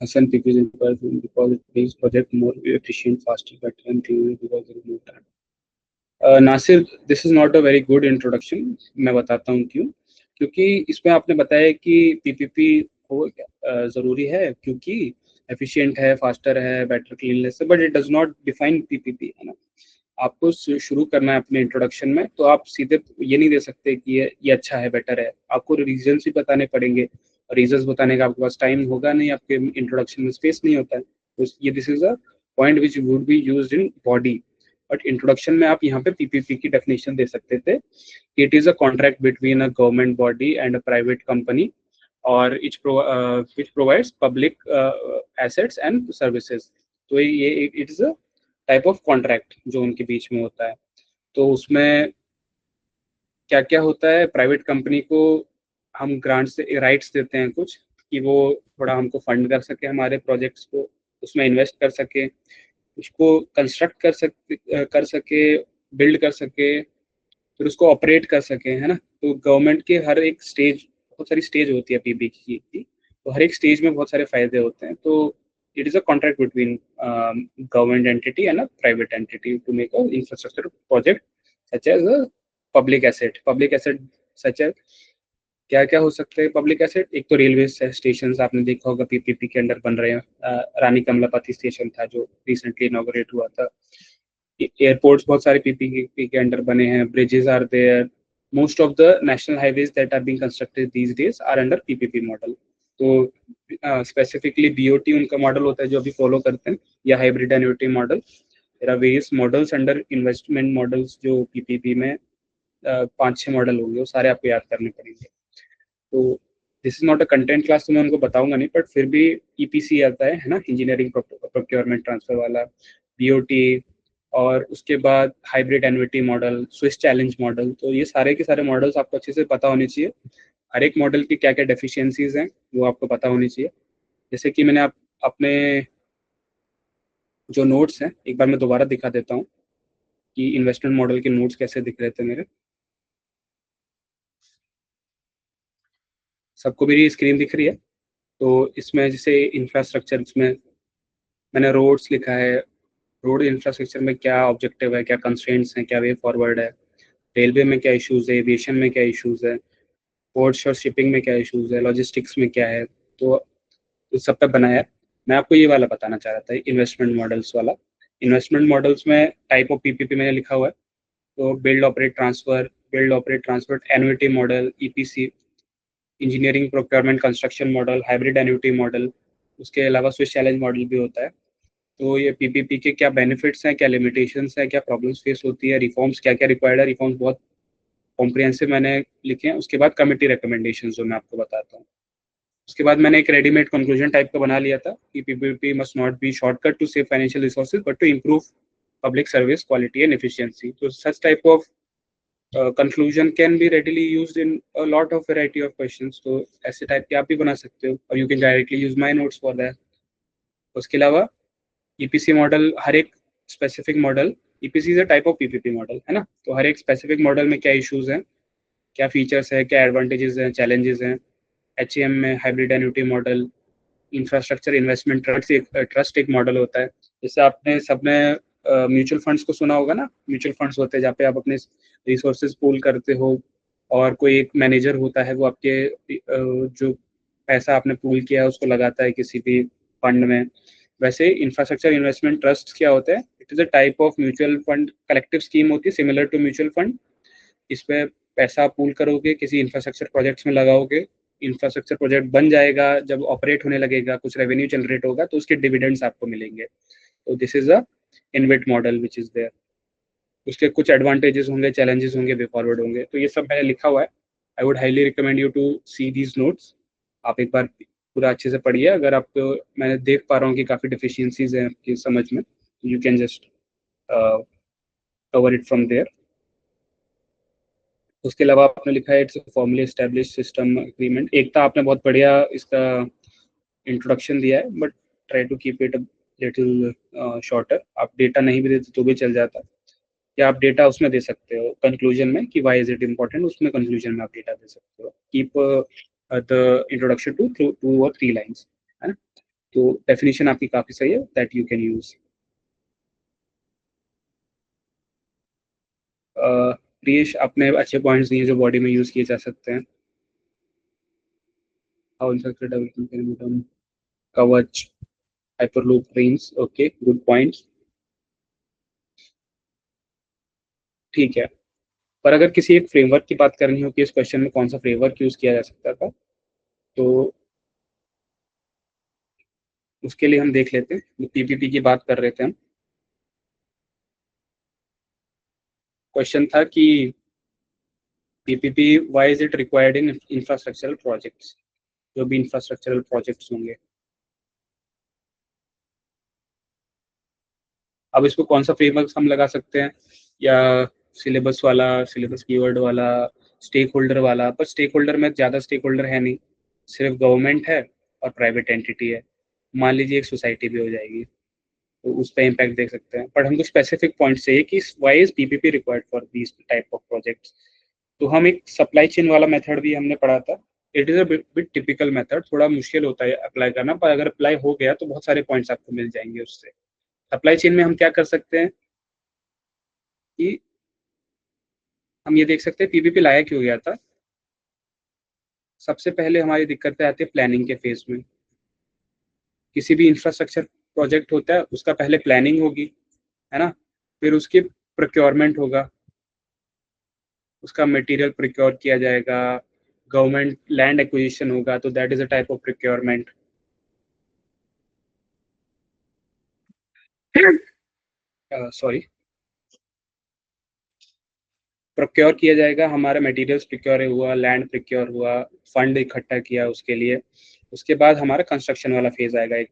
Hassan PPP is important because it makes project more efficient, faster, better, and cleaner because there is no time. Nasir, this is not a very good introduction. मैं बताता हूँ क्यों। क्योंकि इसमें आपने बताया कि PPP हो जरूरी है क्योंकि एफिशिएंट है, फास्टर है, बेटर क्लीननेस है, but it does not define PPP, है ना। आपको शुरू करना है अपने इंट्रोडक्शन में, तो आप सीधे ये नहीं दे सकते कि ये अच्छा है, बेटर है। आपको रीजंस भी बताने पड़ेंगे, और रीजंस बताने का आपके पास टाइम होगा नहीं, आपके इंट्रोडक्शन में स्पेस नहीं होता है। तो ये this is a point which would be used in body, but introduction में आप यहाँ पे पीपीपी की डेफिनेशन दे सकते थे। It is a contract between a government body and a private company और which provides public assets and services। तो ये it is a type of contract जो उनके बीच में होता है। तो उसमें क्या क्या होता है, प्राइवेट कंपनी को हम ग्रांट से राइट्स देते हैं कुछ, कि वो थोड़ा हमको फंड कर सके, हमारे प्रोजेक्ट्स को उसमें इन्वेस्ट कर सके, उसको कंस्ट्रक्ट कर सके, बिल्ड कर सके, फिर उसको ऑपरेट कर सके, है ना। तो गवर्नमेंट के हर एक स्टेज, बहुत सारी स्टेज होती है पीपीपी की, तो हर एक स्टेज में बहुत सारे फायदे होते हैं। तो it is a contract between government entity and a private entity to make a infrastructure project such as a public asset such as क्या क्या हो सकते हैं पब्लिक एसेट? एक तो रेलवे स्टेशन आपने देखा होगा पीपीपी के अंडर बन रहे हैं। रानी कमलापति स्टेशन था जो रिसेंटली इनॉग्रेट हुआ था। एयरपोर्ट्स बहुत सारे पीपीपी के अंडर बने हैं। Bridges are there. Most of the national highways that are being constructed these days are under PPP model. तो स्पेसिफिकली बीओटी उनका मॉडल होता है जो अभी फॉलो करते हैं, या hybrid annuity model. There are various models under investment models जो पीपीपी में 5-6 मॉडल होंगे, वो सारे आपको याद करने पड़ेंगे। तो this is not a content class, तो मैं उनको बताऊंगा नहीं, बट फिर भी ईपीसी आता है ना, इंजीनियरिंग प्रोक्योरमेंट ट्रांसफर वाला, बीओटी, और उसके बाद hybrid annuity model, Swiss challenge model. तो ये सारे के सारे मॉडल्स आपको अच्छे से पता होने चाहिए। हर एक मॉडल की क्या क्या डेफिशिएंसीज हैं वो आपको पता होनी चाहिए। जैसे कि मैंने अपने जो नोट्स हैं एक बार मैं दोबारा दिखा देता हूँ कि इन्वेस्टमेंट मॉडल के नोट्स कैसे दिख रहे थे मेरे। सबको मेरी स्क्रीन दिख रही है? तो इसमें जैसे इंफ्रास्ट्रक्चर, इसमें मैंने रोड्स लिखा है। रोड इंफ्रास्ट्रक्चर में क्या ऑब्जेक्टिव है, क्या कंस्ट्रेंट्स हैं, क्या वे फॉरवर्ड है। रेलवे में क्या इश्यूज है, एविएशन में क्या इश्यूज है, पोर्ट्स और शिपिंग में क्या इश्यूज है, लॉजिस्टिक्स में क्या है। तो इस सब पे बनाया है। मैं आपको ये वाला बताना चाह रहा था, इन्वेस्टमेंट मॉडल्स वाला। इन्वेस्टमेंट मॉडल्स में टाइप ऑफ पीपीपी मैंने लिखा हुआ है। तो build operate transfer, annuity model, EPC, engineering procurement construction model, hybrid annuity model. उसके अलावा स्विस चैलेंज मॉडल भी होता है। तो ये पीपीपी के क्या बेनिफिट्स हैं, क्या लिमिटेशंस हैं, क्या प्रॉब्लम्स फेस होती है, रिफॉर्म्स क्या क्या रिक्वायर्ड है। रिफॉर्म्स बहुत कॉम्प्रिहेंसिव मैंने लिखे हैं। उसके बाद कमिटी रिकमेंडेशंस जो मैं आपको बताता हूँ। उसके बाद मैंने एक रेडीमेड कंक्लूजन टाइप का बना लिया था कि PPP must not be shortcut to save financial resources but to improve public service quality and efficiency. तो such type of conclusion can be readily used in a lot of variety of questions। तो ऐसे type के आप भी बना सकते हो, और you can directly use my notes for that. उसके अलावा ईपीसी मॉडल, हर एक specific model, EPC is a type of PPP model, है ना। तो हर एक स्पेसिफिक मॉडल में क्या इश्यूज हैं, क्या फीचर्स है, क्या एडवांटेजेस हैं, चैलेंजेस हैं। एचएम में hybrid annuity model, infrastructure investment trust एक मॉडल होता है। जैसे आपने सबने म्यूचुअल फंड्स को सुना होगा ना। म्यूचुअल फंड्स होते हैं जहाँ पे आप अपने रिसोर्सेज पूल करते हो, और कोई एक मैनेजर होता है वो आपके जो पैसा आपने पूल किया है उसको लगाता है किसी भी फंड में। वैसे इंफ्रास्ट्रक्चर इन्वेस्टमेंट ट्रस्ट क्या होता है? It is a type of mutual fund collective scheme होती है, सिमिलर टू म्यूचुअल फंड। इसमें पैसा पूल करोगे, किसी इंफ्रास्ट्रक्चर प्रोजेक्ट्स में लगाओगे, इंफ्रास्ट्रक्चर प्रोजेक्ट बन जाएगा, जब ऑपरेट होने लगेगा, कुछ रेवेन्यू जनरेट होगा, तो उसके डिविडेंड्स आपको मिलेंगे। तो this is a InvIT model which is there. उसके कुछ एडवांटेजेस होंगे, चैलेंजेस होंगे, वे फॉरवर्ड होंगे। तो ये सब मैंने लिखा हुआ है। I would highly recommend you to see these notes. आप एक बार पूरा अच्छे से पढ़िए। अगर आपको मैंने देख पा रहा हूँ कि काफ़ी डिफिशियंसीज हैं आपकी समझ में, you can just cover it from there. उसके अलावा आपने लिखा है it's formally establish system agreement. एक था आपने बहुत बढ़िया इसका इंट्रोडक्शन दिया है, but try to keep it little shorter. आप डेटा नहीं भी देते तो भी चल जाता, या आप डेटा उसमें दे सकते हो कंक्लूजन में कि वाई इज इट इम्पोर्टेंट, उसमें कंक्लूजन में आप डेटा दे सकते हो। Keep the introduction to 2 or 3 lines, है ना। तो डेफिनेशन आपकी काफ़ी सही है, that you can use. Priyesh, आपने अच्छे पॉइंट्स दिए जो बॉडी में यूज किए जा सकते हैं। How infrastructure development can be done, Kavach, hyperloop trains, okay, good points. ठीक है। पर अगर किसी एक फ्रेमवर्क की बात करनी हो कि इस क्वेश्चन में कौन सा फ्रेमवर्क यूज किया जा सकता था, तो उसके लिए हम देख लेते हैं। पीपीपी की बात कर रहे थे हम। क्वेश्चन था कि PPP why is it required in infrastructural projects, जो भी इंफ्रास्ट्रक्चरल प्रोजेक्ट्स होंगे। अब इसको कौन सा फ्रेमवर्क हम लगा सकते हैं, या सिलेबस वाला, सिलेबस कीवर्ड वाला, स्टेक होल्डर वाला। पर स्टेक होल्डर में ज़्यादा स्टेक होल्डर है नहीं, सिर्फ गवर्नमेंट है और प्राइवेट एंटिटी है। मान लीजिए एक सोसाइटी भी हो जाएगी, तो उस पर इम्पैक्ट देख सकते हैं। बट हमको स्पेसिफिक पॉइंट चाहिए कि why is PPP required for this type of projects. तो हम एक सप्लाई चेन वाला मेथड भी हमने पढ़ा था। It is a bit typical method, थोड़ा मुश्किल होता है अप्लाई करना, पर अगर अप्लाई हो गया तो बहुत सारे पॉइंट्स आपको मिल जाएंगे उससे। सप्लाई चेन में हम क्या कर सकते हैं कि हम ये देख सकते हैं पीपीपी लाया क्यों गया था। सबसे पहले हमारी दिक्कतें आती है प्लानिंग के फेज में। किसी भी इंफ्रास्ट्रक्चर प्रोजेक्ट होता है, उसका पहले प्लानिंग होगी, है ना, फिर उसकी प्रोक्योरमेंट होगा, उसका मटेरियल प्रोक्योर किया जाएगा, गवर्नमेंट लैंड एक्विजिशन होगा, तो that is a type of procurement. Sorry, procure किया जाएगा, हमारा मटेरियल्स प्रोक्योर हुआ, लैंड प्रोक्योर हुआ, फंड इकट्ठा किया उसके लिए, उसके बाद हमारा कंस्ट्रक्शन वाला फेज आएगा। एक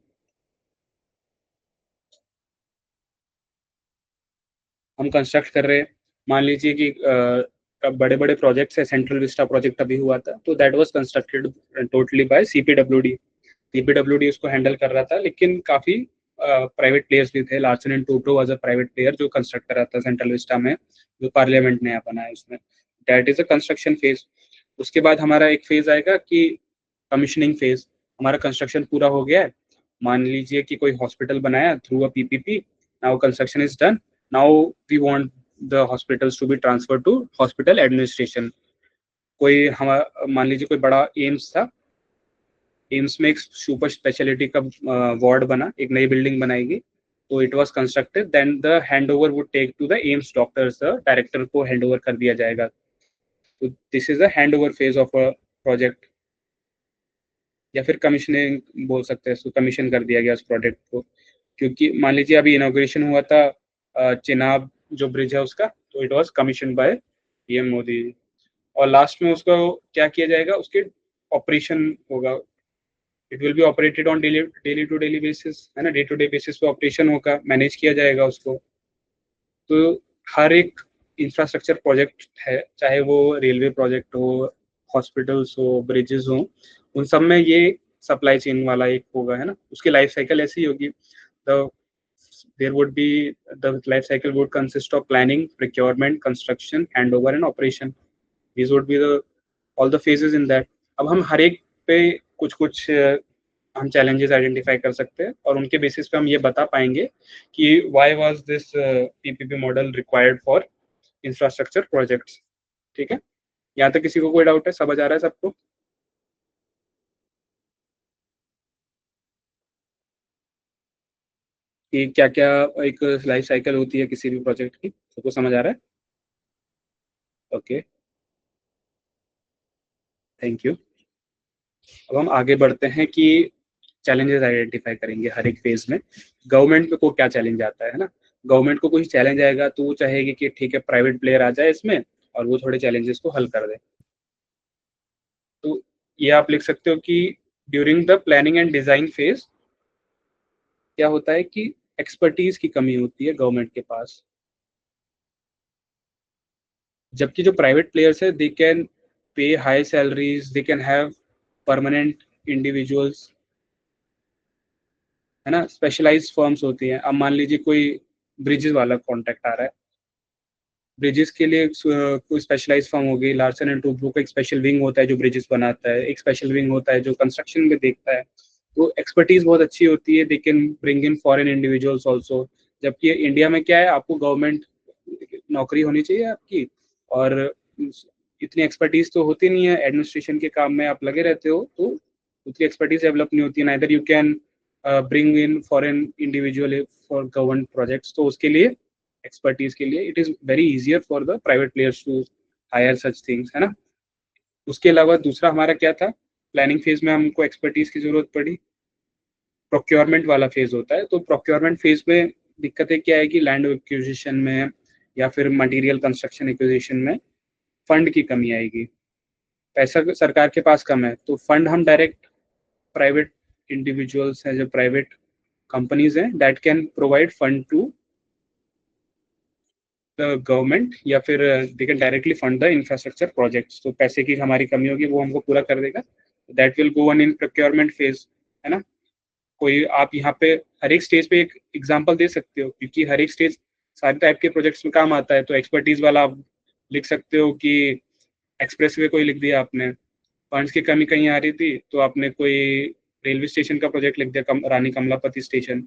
हम कंस्ट्रक्ट कर रहे हैं, मान लीजिए कि बड़े बड़े प्रोजेक्ट्स है, सेंट्रल विस्टा प्रोजेक्ट अभी हुआ था, तो that was constructed totally by CPWD. CPWD उसको हैंडल कर रहा था, लेकिन काफी प्राइवेट प्लेयर्स भी थे। Larsen and Toubro was a private player जो कंस्ट्रक्ट कर रहा था सेंट्रल विस्टा में, जो पार्लियामेंट नया बना है उसमें। That is a construction phase. उसके बाद हमारा एक फेज आएगा कि कमीशनिंग फेज। हमारा कंस्ट्रक्शन पूरा हो गया है, मान लीजिए कि कोई हॉस्पिटल बनाया through a PPP, now construction is done, now we want the hospitals to be transfer to hospital administration. कोई हमारा मान लीजिए कोई बड़ा एम्स था, एम्स में एक सुपर स्पेशलिटी का वार्ड बना, एक नई बिल्डिंग बनाएगी, तो it was constructed, then the hand over would take to the AIIMS doctors, director को हैंड ओवर कर दिया जाएगा। तो this is the hand over phase of a project, या फिर कमीशनिंग बोल सकते हैं, इसको कमीशन कर दिया गया उस प्रोजेक्ट को। क्योंकि मान लीजिए अभी इनॉग्रेशन हुआ था चिनाब जो ब्रिज है उसका, तो it was commission by PM Modi. और लास्ट में उसको क्या किया जाएगा, उसके ऑपरेशन होगा, it will be operated on daily to daily basis, है ना, डे टू डे बेसिस पे ऑपरेशन होगा, मैनेज किया जाएगा उसको। तो हर एक इंफ्रास्ट्रक्चर प्रोजेक्ट है, चाहे वो रेलवे प्रोजेक्ट हो, हॉस्पिटल्स हो, ब्रिजेस हो, उन सब में ये सप्लाई चेन वाला एक होगा, है ना, उसकी लाइफ साइकिल ऐसी होगी। The there would be the life cycle would consist of planning, procurement, construction, handover and operation. These would be the all the phases in that. अब हम हर एक पे कुछ कुछ हम चैलेंजेस आइडेंटिफाई कर सकते हैं, और उनके बेसिस पे हम ये बता पाएंगे कि why was this PPP model required for infrastructure projects. ठीक है, यहाँ तक किसी को कोई डाउट है? समझ आ रहा है सबको कि क्या क्या एक लाइफ साइकिल होती है किसी भी प्रोजेक्ट की? सबको समझ आ रहा है? Okay, thank you. अब हम आगे बढ़ते हैं कि चैलेंजेस आइडेंटिफाई करेंगे हर एक फेज में। गवर्नमेंट को क्या चैलेंज आता है ना, गवर्नमेंट को कोई चैलेंज आएगा तो वो चाहेगी कि ठीक है प्राइवेट प्लेयर आ जाए इसमें और वो थोड़े चैलेंजेस को हल कर दे। तो ये आप लिख सकते हो कि during the planning and design phase क्या होता है कि एक्सपर्टीज की कमी होती है गवर्नमेंट के पास, जबकि जो प्राइवेट प्लेयर्स है they can pay high salaries, they can have permanent individuals, है ना, स्पेशलाइज्ड फर्म्स होती हैं। अब मान लीजिए कोई ब्रिजेस वाला कॉन्ट्रैक्ट आ रहा है, ब्रिजेस के लिए कोई स्पेशलाइज्ड फर्म होगी, लार्सन एंड टूब्रो का एक स्पेशल विंग होता है जो ब्रिजेस बनाता है, एक स्पेशल विंग होता है जो कंस्ट्रक्शन में देखता है। तो एक्सपर्टीज बहुत अच्छी होती है, they can bring in foreign individuals also. जबकि इंडिया में क्या है, आपको गवर्नमेंट नौकरी होनी चाहिए आपकी, और इतनी एक्सपर्टीज तो होती नहीं है, एडमिनिस्ट्रेशन के काम में आप लगे रहते हो, तो उतनी एक्सपर्टीज डेवलप नहीं होती। Neither you can bring in foreign individual for government projects, तो उसके लिए एक्सपर्टीज के लिए it is very easier for the private players to hire such things, है ना। उसके अलावा दूसरा हमारा क्या था, प्लानिंग फेज में हमको एक्सपर्टीज की जरूरत पड़ी, प्रोक्योरमेंट वाला फेज होता है। तो प्रोक्योरमेंट फेज में दिक्कतें क्या है कि लैंड एक्विजिशन में या फिर मटेरियल कंस्ट्रक्शन एक्विजिशन में फंड की कमी आएगी, पैसा सरकार के पास कम है, तो फंड हम डायरेक्ट प्राइवेट इंडिविजुअल्स हैं, जो प्राइवेट कंपनीज हैं, that can provide fund to the government, या फिर they can directly fund the infrastructure projects. तो पैसे की हमारी कमी होगी, वो हमको पूरा कर देगा, that will go on in procurement phase, है ना। कोई आप यहाँ पे हर एक स्टेज पे एक एग्जांपल दे सकते हो, क्योंकि हर एक स्टेज सारे टाइप के प्रोजेक्ट्स में काम आता है। तो एक्सपर्टीज वाला आप लिख सकते हो कि एक्सप्रेस वे कोई लिख दिया आपने, फंड्स की कमी कहीं आ रही थी तो आपने कोई रेलवे स्टेशन का प्रोजेक्ट लिख दिया, रानी कमलापति स्टेशन।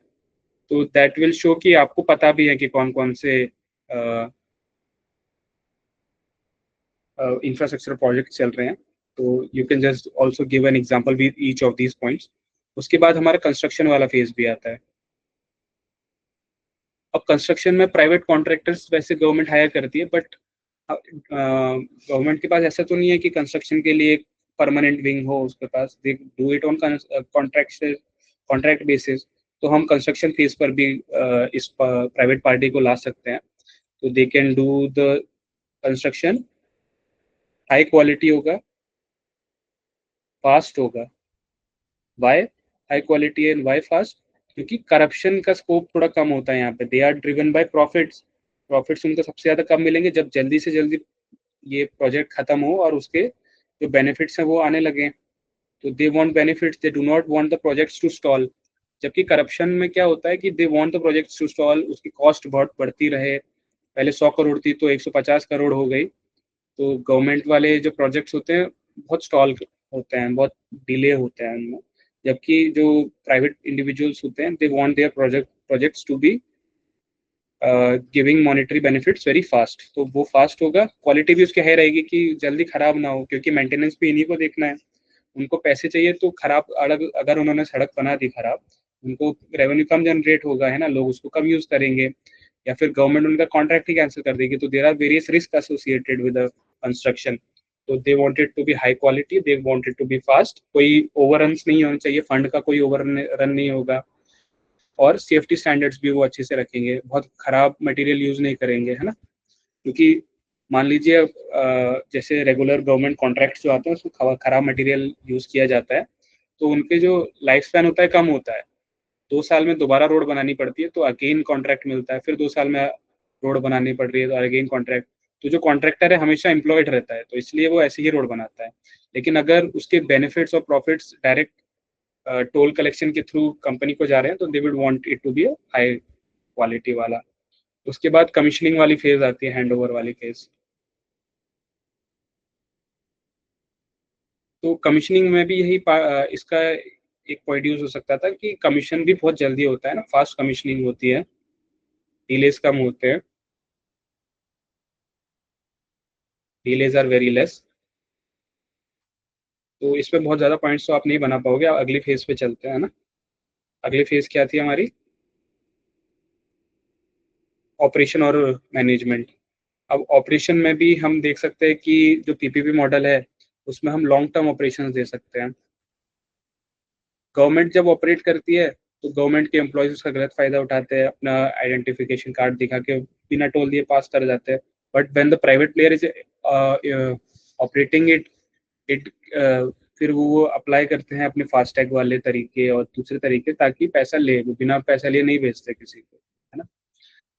तो दैट विल शो कि आपको पता भी है कि कौन कौन से इंफ्रास्ट्रक्चर प्रोजेक्ट चल रहे हैं। तो you can just also give an example with each of these points. उसके बाद हमारा कंस्ट्रक्शन वाला फेज भी आता है। अब कंस्ट्रक्शन में प्राइवेट कॉन्ट्रैक्टर्स वैसे गवर्नमेंट हायर करती है, बट गवर्नमेंट के पास ऐसा तो नहीं है कि कंस्ट्रक्शन के लिए एक परमानेंट विंग हो उसके पास। They do it on contract basis. तो हम कंस्ट्रक्शन फेज पर भी इस प्राइवेट पार्टी को ला सकते हैं। तो they can do the construction, high quality होगा, फास्ट होगा। Why high quality and why fast? क्योंकि करप्शन का स्कोप थोड़ा कम होता है यहाँ पे। They are driven by profits. Profits उनको सबसे ज्यादा कब मिलेंगे? जब जल्दी से जल्दी ये प्रोजेक्ट खत्म हो और उसके जो बेनिफिट्स हैं वो आने लगे। तो they want benefits, they do not want the projects to stall. जबकि करप्शन में क्या होता है कि they want the projects to stall, उसकी कॉस्ट बहुत बढ़ती रहे। पहले 100 करोड़ थी तो 150 करोड़ हो गई। तो गवर्नमेंट वाले जो प्रोजेक्ट्स होते हैं बहुत स्टॉल होते हैं, बहुत डिले होते हैं उनमें। जबकि जो प्राइवेट इंडिविजुअल्स होते हैं, they want their projects to be giving monetary benefits very fast. तो वो फास्ट होगा, क्वालिटी भी उसकी हाई रहेगी कि जल्दी खराब ना हो, क्योंकि मेंटेनेंस भी इन्हीं को देखना है। उनको पैसे चाहिए तो खराब, अगर उन्होंने सड़क बना दी खराब, उनको रेवेन्यू कम जनरेट होगा, है ना, लोग उसको कम यूज करेंगे, या फिर गवर्नमेंट उनका कॉन्ट्रैक्ट ही कैंसिल कर देगी। तो there are various risk associated with construction. तो they wanted to be high quality, they wanted to be fast, कोई ओवररन्स नहीं होना चाहिए, फंड का कोई ओवर रन नहीं होगा, और सेफ्टी स्टैंडर्ड्स भी वो अच्छे से रखेंगे, बहुत खराब मटेरियल यूज नहीं करेंगे, है ना। क्योंकि मान लीजिए जैसे रेगुलर गवर्नमेंट कॉन्ट्रैक्ट जो आते हैं उसमें खराब मटेरियल यूज किया जाता है, तो उनके जो लाइफ स्पैन होता है कम होता है। 2 साल में दोबारा रोड बनानी पड़ती है तो अगेन कॉन्ट्रैक्ट मिलता है, फिर 2 साल में रोड बनानी पड़ रही है तो अगेन कॉन्ट्रैक्ट। तो जो कॉन्ट्रैक्टर है हमेशा एम्प्लॉयड रहता है, तो इसलिए वो ऐसे ही रोड बनाता है। लेकिन अगर उसके बेनिफिट्स और प्रॉफिट्स डायरेक्ट टोल कलेक्शन के थ्रू कंपनी को जा रहे हैं तो they would want it to be high quality वाला। उसके बाद कमीशनिंग वाली फेज आती है, हैंड ओवर वाली फेज। तो कमीशनिंग में भी इसका एक पॉइंट यूज हो सकता था कि कमीशन भी बहुत जल्दी होता है ना, फास्ट कमीशनिंग होती है, डिलेज कम होते हैं, डिलेज आर वेरी लेस। तो इसमें बहुत ज्यादा पॉइंट्स तो आप नहीं बना पाओगे। आप अगली फेज पे चलते हैं ना। अगली फेज क्या थी हमारी? ऑपरेशन और मैनेजमेंट। अब ऑपरेशन में भी हम देख सकते हैं कि जो पीपीपी मॉडल है उसमें हम लॉन्ग टर्म ऑपरेशन दे सकते हैं। गवर्नमेंट जब ऑपरेट करती है तो गवर्नमेंट के एम्प्लॉयज उसका गलत फायदा उठाते हैं, अपना आइडेंटिफिकेशन कार्ड दिखा के बिना टोल दिए पास कर जाते हैं। But when the private player is operating it it फिर वो अप्लाई करते हैं अपने फास्टैग वाले तरीके और दूसरे तरीके, ताकि पैसा ले, वो बिना पैसा लिए नहीं भेजते किसी को, है ना।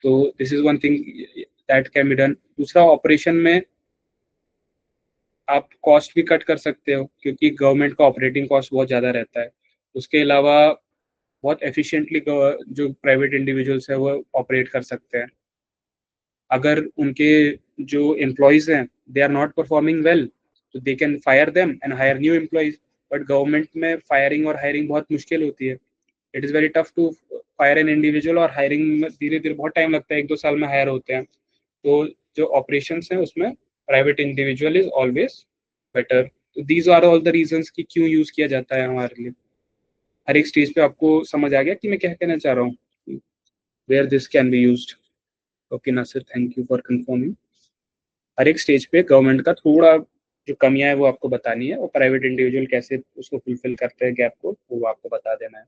तो this is one thing that can be done. दूसरा, ऑपरेशन में आप कॉस्ट भी कट कर सकते हो, क्योंकि गवर्नमेंट का ऑपरेटिंग कॉस्ट बहुत ज़्यादा रहता है। उसके अलावा बहुत एफिशिएंटली जो प्राइवेट इंडिविजुअल्स है वो ऑपरेट कर सकते हैं। अगर उनके जो एम्प्लॉयज हैं they are not performing well, तो they can fire them and hire new employees. But government में फायरिंग और हायरिंग बहुत मुश्किल होती है। It is very tough to fire an individual, और हायरिंग में धीरे धीरे बहुत टाइम लगता है, 1-2 साल में हायर होते हैं। तो जो ऑपरेशन है उसमें private individual is always better. तो these are all the reasons कि क्यों यूज किया जाता है हमारे लिए। हर एक स्टेज पे आपको समझ आ गया कि मैं क्या कहना चाह रहा हूँ, where this can be used. Okay Nasir, thank you for confirming. हर एक स्टेज पे गवर्नमेंट का थोड़ा जो कमियां है वो आपको बतानी है, और प्राइवेट इंडिविजुअल कैसे उसको फुलफिल करते हैं गैप को, वो आपको बता देना है।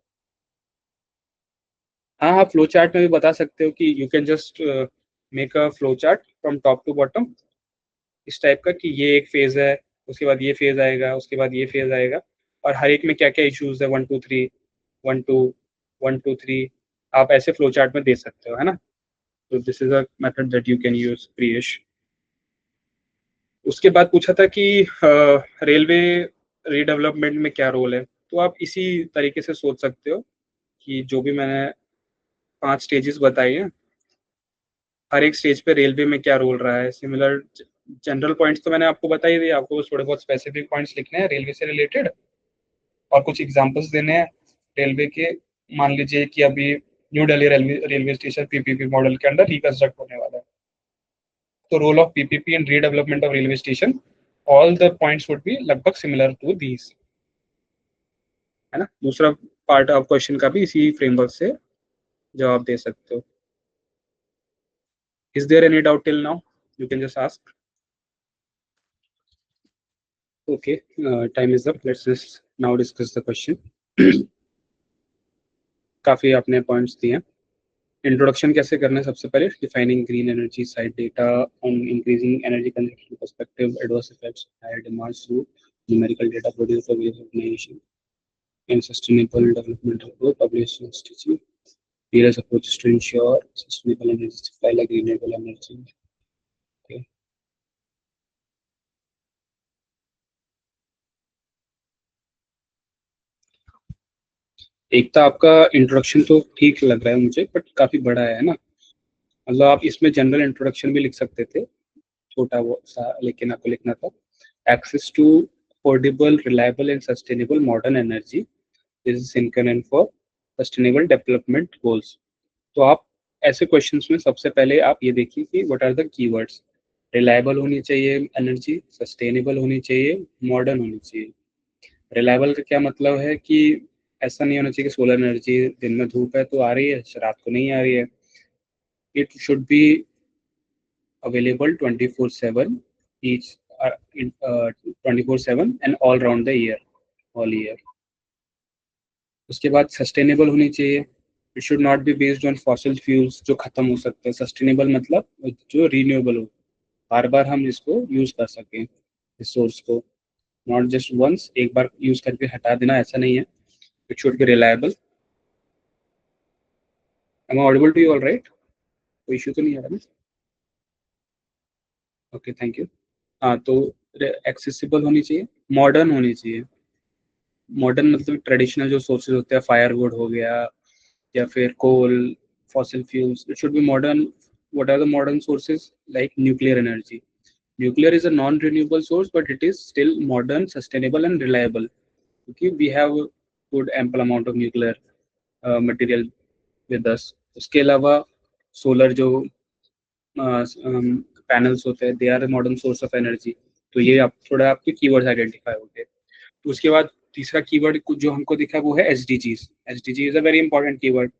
हाँ, हाँ, फ्लो चार्ट में भी बता सकते हो कि you can just make a flow chart from top to bottom, इस टाइप का कि ये एक फेज है, उसके बाद ये फेज आएगा, उसके बाद ये फेज आएगा, और हर एक में क्या क्या इश्यूज है, 1 2 3, 1 2, 1 2 3, आप ऐसे फ्लो चार्ट में दे सकते हो, है ना। तो this is a method that you can use, Priyesh. उसके बाद पूछा था कि रेलवे रीडेवलपमेंट में क्या रोल है। तो आप इसी तरीके से सोच सकते हो कि जो भी मैंने 5 स्टेजेस बताई हैं, हर एक स्टेज पे रेलवे में क्या रोल रहा है, सिमिलर जनरल पॉइंट्स तो मैंने आपको बता ही दिए, आपको बस थोड़े बहुत स्पेसिफिक पॉइंट्स लिखने हैं रेलवे से रिलेटेड, और कुछ एग्जांपल्स देने हैं रेलवे के। मान लीजिए कि अभी new Delhi railway railway station PPP model के अंडर रिकंस्ट्रक्ट होने वाला है। तो role of PPP in redevelopment of railway station, all the points would be लगभग similar to these, है ना. दूसरा पार्ट ऑफ क्वेश्चन का भी इसी फ्रेमवर्क से जवाब दे सकते हो. Is there any doubt till now? You can just ask. Okay, time is up. Let's just now discuss the question. काफी आपने पॉइंट्स दिए. इंट्रोडक्शन कैसे करना है? सबसे पहले defining green energy side data on increasing energy consumption perspective, adverse effects, higher demand through numerical data produce for various organisation and sustainable development report published in SDG. Various approaches to ensure sustainable energy supply like renewable energy. Okay. एक तो आपका introduction तो ठीक लग रहा है मुझे, but काफी बड़ा है ना. मतलब आप इसमें जनरल इंट्रोडक्शन भी लिख सकते थे, छोटा वो सा, लेकिन आपको लिखना था access to affordable, reliable and sustainable modern energy. This is synchronised for sustainable development goals. तो आप ऐसे क्वेश्चंस में सबसे पहले आप ये देखिए कि what are the keywords. Reliable होनी चाहिए एनर्जी, सस्टेनेबल होनी चाहिए, मॉडर्न होनी चाहिए. रिलायबल का क्या मतलब है कि ऐसा नहीं होना चाहिए कि सोलर एनर्जी दिन में धूप है तो आ रही है, रात को नहीं आ रही है. It should be available 24/7 each 24/7 and all round the year, all year. उसके बाद सस्टेनेबल होनी चाहिए. It should not be based on fossil fuels जो खत्म हो सकते हैं. सस्टेनेबल मतलब जो रिन्यूएबल हो, बार बार हम इसको यूज कर सकें रिसोर्स को, नॉट जस्ट वंस एक बार यूज करके हटा देना, ऐसा नहीं है. It should be reliable. Am I audible to you? All right, कोई इशू तो नहीं आ रहा ना? Okay, thank you. हाँ, तो एक्सेसिबल होनी चाहिए, मॉडर्न होनी चाहिए. मॉडर्न मतलब ट्रेडिशनल जो सोर्सेज होते हैं, फायरवुड हो गया या फिर coal, fossil fuels. It should be modern. What are the modern sources? Like nuclear energy. Nuclear is a non-renewable source, but it is still modern, sustainable, and reliable. Okay, we have good ample amount of nuclear material with us. उसके अलावा solar जो panels होते हैं, they are modern source of energy. तो ये आप थोड़ा आपके कीवर्ड्स आइडेंटिफाई हो गए. तो उसके बाद तीसरा कीवर्ड जो हमको दिखा वो है SDGs. SDG is a very important keyword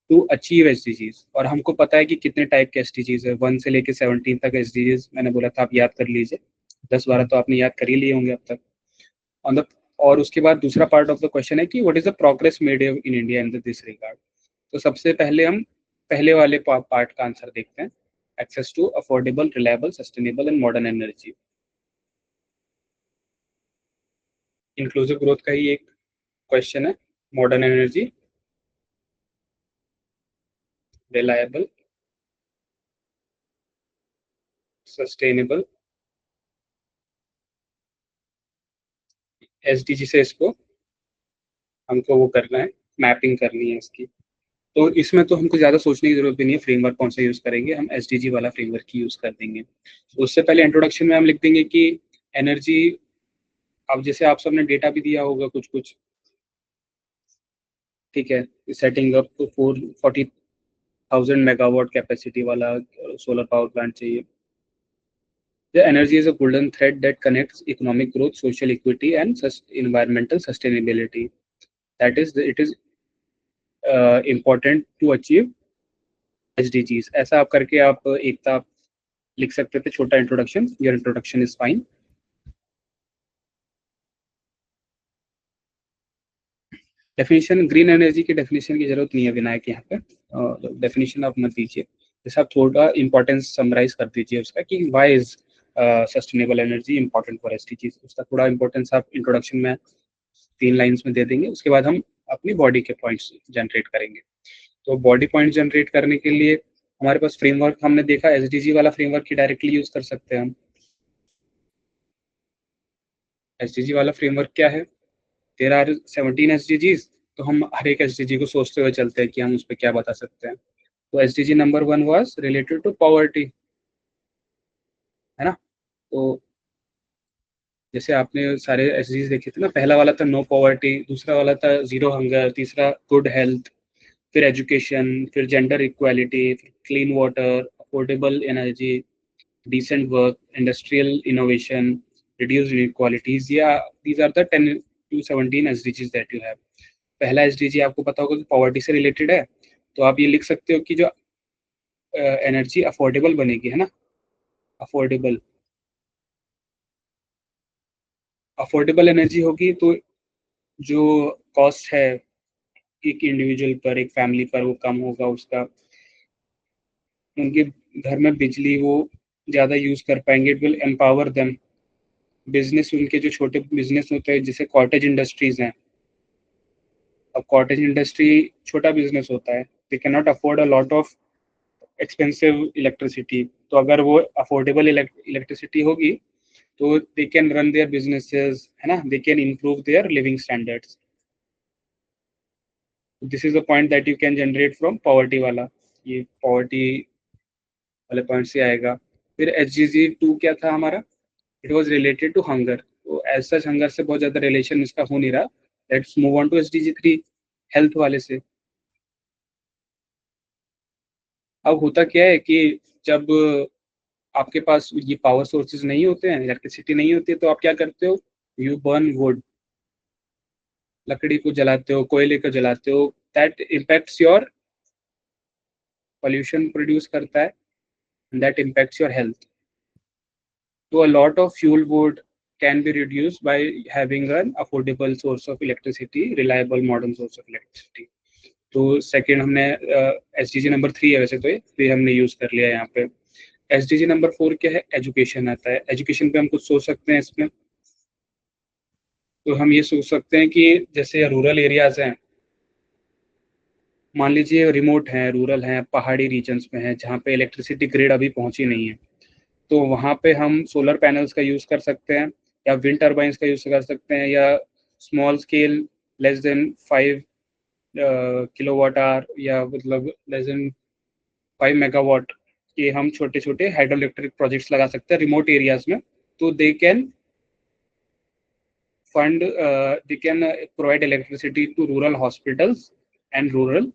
to achieve SDGs. और हमको पता है कि कितने टाइप के SDGs है, 1 से लेके 17 तक SDGs मैंने बोला था, आप याद कर लीजिए. 10-12 तो आपने याद कर ही लिए होंगे अब तक ऑन द. और उसके बाद दूसरा पार्ट ऑफ द क्वेश्चन है कि what is the progress made in India in this regard. तो सबसे पहले हम पहले वाले पार्ट का आंसर देखते हैं. Access to affordable, reliable, sustainable and modern energy. Inclusive growth का ही एक क्वेश्चन है. Modern energy, reliable, sustainable. SDG से इसको हमको वो करना है, मैपिंग करनी है इसकी. तो इसमें तो हमको ज़्यादा सोचने की जरूरत भी नहीं है, फ्रेमवर्क कौन सा यूज़ करेंगे, हम SDG वाला फ्रेमवर्क ही यूज़ कर देंगे. उससे पहले इंट्रोडक्शन में हम लिख देंगे कि एनर्जी, अब जैसे आप सबने डेटा भी दिया होगा कुछ कुछ, ठीक है. सेटिंग अप तो 40,000 मेगावाट कैपेसिटी वाला सोलर पावर प्लांट चाहिए. The energy is a golden thread that connects economic growth, social equity, and environmental sustainability. That is, it is important to achieve SDGs. ऐसा आप करके आप एक तो आप लिख सकते थे छोटा introduction. Your introduction is fine. Definition, green energy की डेफिनेशन की जरूरत नहीं है विनायक यहाँ पे. डेफिनेशन आप मत दीजिए. जैसे आप थोड़ा इंपॉर्टेंस समराइज कर दीजिए उसका कि why is sustainable energy important for SDGs. उसका थोड़ा इंपॉर्टेंस आप इंट्रोडक्शन में 3 लाइन्स में दे देंगे. उसके बाद हम अपनी बॉडी के पॉइंट्स जनरेट करेंगे. तो बॉडी पॉइंट जनरेट करने के लिए हमारे पास फ्रेमवर्क हमने देखा, SDG वाला फ्रेमवर्क ही डायरेक्टली यूज कर सकते हैं हम. SDG वाला फ्रेमवर्क क्या है? There are 17 SDGs. तो हम हर एक SDG को सोचते हुए चलते हैं कि हम उस पर क्या बता सकते हैं. तो SDG number 1 was related to poverty, है ना. तो जैसे आपने सारे SDGs देखे थे ना, पहला वाला था नो पॉवर्टी, दूसरा वाला था जीरो हंगर, तीसरा गुड हेल्थ, फिर एजुकेशन, फिर gender equality, clean water, affordable energy, decent work, industrial innovation, reduce inequalities. Yeah, these are the 10 to 17 SDGs that you have. पहला SDG आपको पता होगा कि पॉवर्टी से रिलेटेड है, तो आप ये लिख सकते हो कि जो एनर्जी अफोर्डेबल बनेगी, है ना, अफोर्डेबल एनर्जी होगी तो जो कॉस्ट है एक इंडिविजुअल पर, एक फैमिली पर, वो कम होगा, उसका उनके घर में बिजली वो ज़्यादा यूज़ कर पाएंगे. It will empower them. Business, उनके जो छोटे बिजनेस होते हैं जैसे कॉटेज इंडस्ट्रीज हैं, अब कॉटेज इंडस्ट्री छोटा बिजनेस होता है, they can not afford a lot of expensive electricity. तो अगर वो अफोर्डेबल इलेक्ट्रिसिटी होगी तो they can run their businesses, है ना, they can improve their living standards. This is a point that you can generate from poverty वाला, ये poverty वाले पॉइंट से आएगा. फिर SDG 2 क्या था हमारा? It was related to hunger. तो एज सच हंगर से बहुत ज़्यादा रिलेशन इसका हो नहीं रहा. Let's move on to SDG 3, health वाले से. अब होता क्या है कि जब आपके पास ये पावर सोर्सेज नहीं होते हैं, इलेक्ट्रिसिटी नहीं होती है, तो आप क्या करते हो? यू बर्न वुड, लकड़ी को जलाते हो, कोयले को जलाते हो. That impacts your pollution produce करता है, that impacts your health. So a lot of fuel wood can be reduced by having an affordable source of electricity, reliable modern source of electricity. तो सेकेंड हमने SDG number 3 है वैसे तो ये हमने use कर लिया है यहाँ पे. SDG नंबर 4 क्या है? एजुकेशन आता है. एजुकेशन पे हम कुछ सोच सकते हैं इसमें. तो हम ये सोच सकते हैं कि जैसे रूरल एरियाज हैं, मान लीजिए रिमोट हैं, रूरल हैं, पहाड़ी रीजन्स में हैं जहाँ पे इलेक्ट्रिसिटी ग्रिड अभी पहुंची नहीं है, तो वहाँ पे हम सोलर पैनल्स का यूज़ कर सकते हैं, या विंड टर्बाइंस का यूज़ कर सकते हैं, या small scale less than 5 kilowatt hour, या मतलब लेस देन 5 मेगावाट के हम छोटे छोटे हाइड्रो इलेक्ट्रिक प्रोजेक्ट्स लगा सकते हैं रिमोट एरियाज में. तो they can fund, they can provide electricity to rural hospitals and rural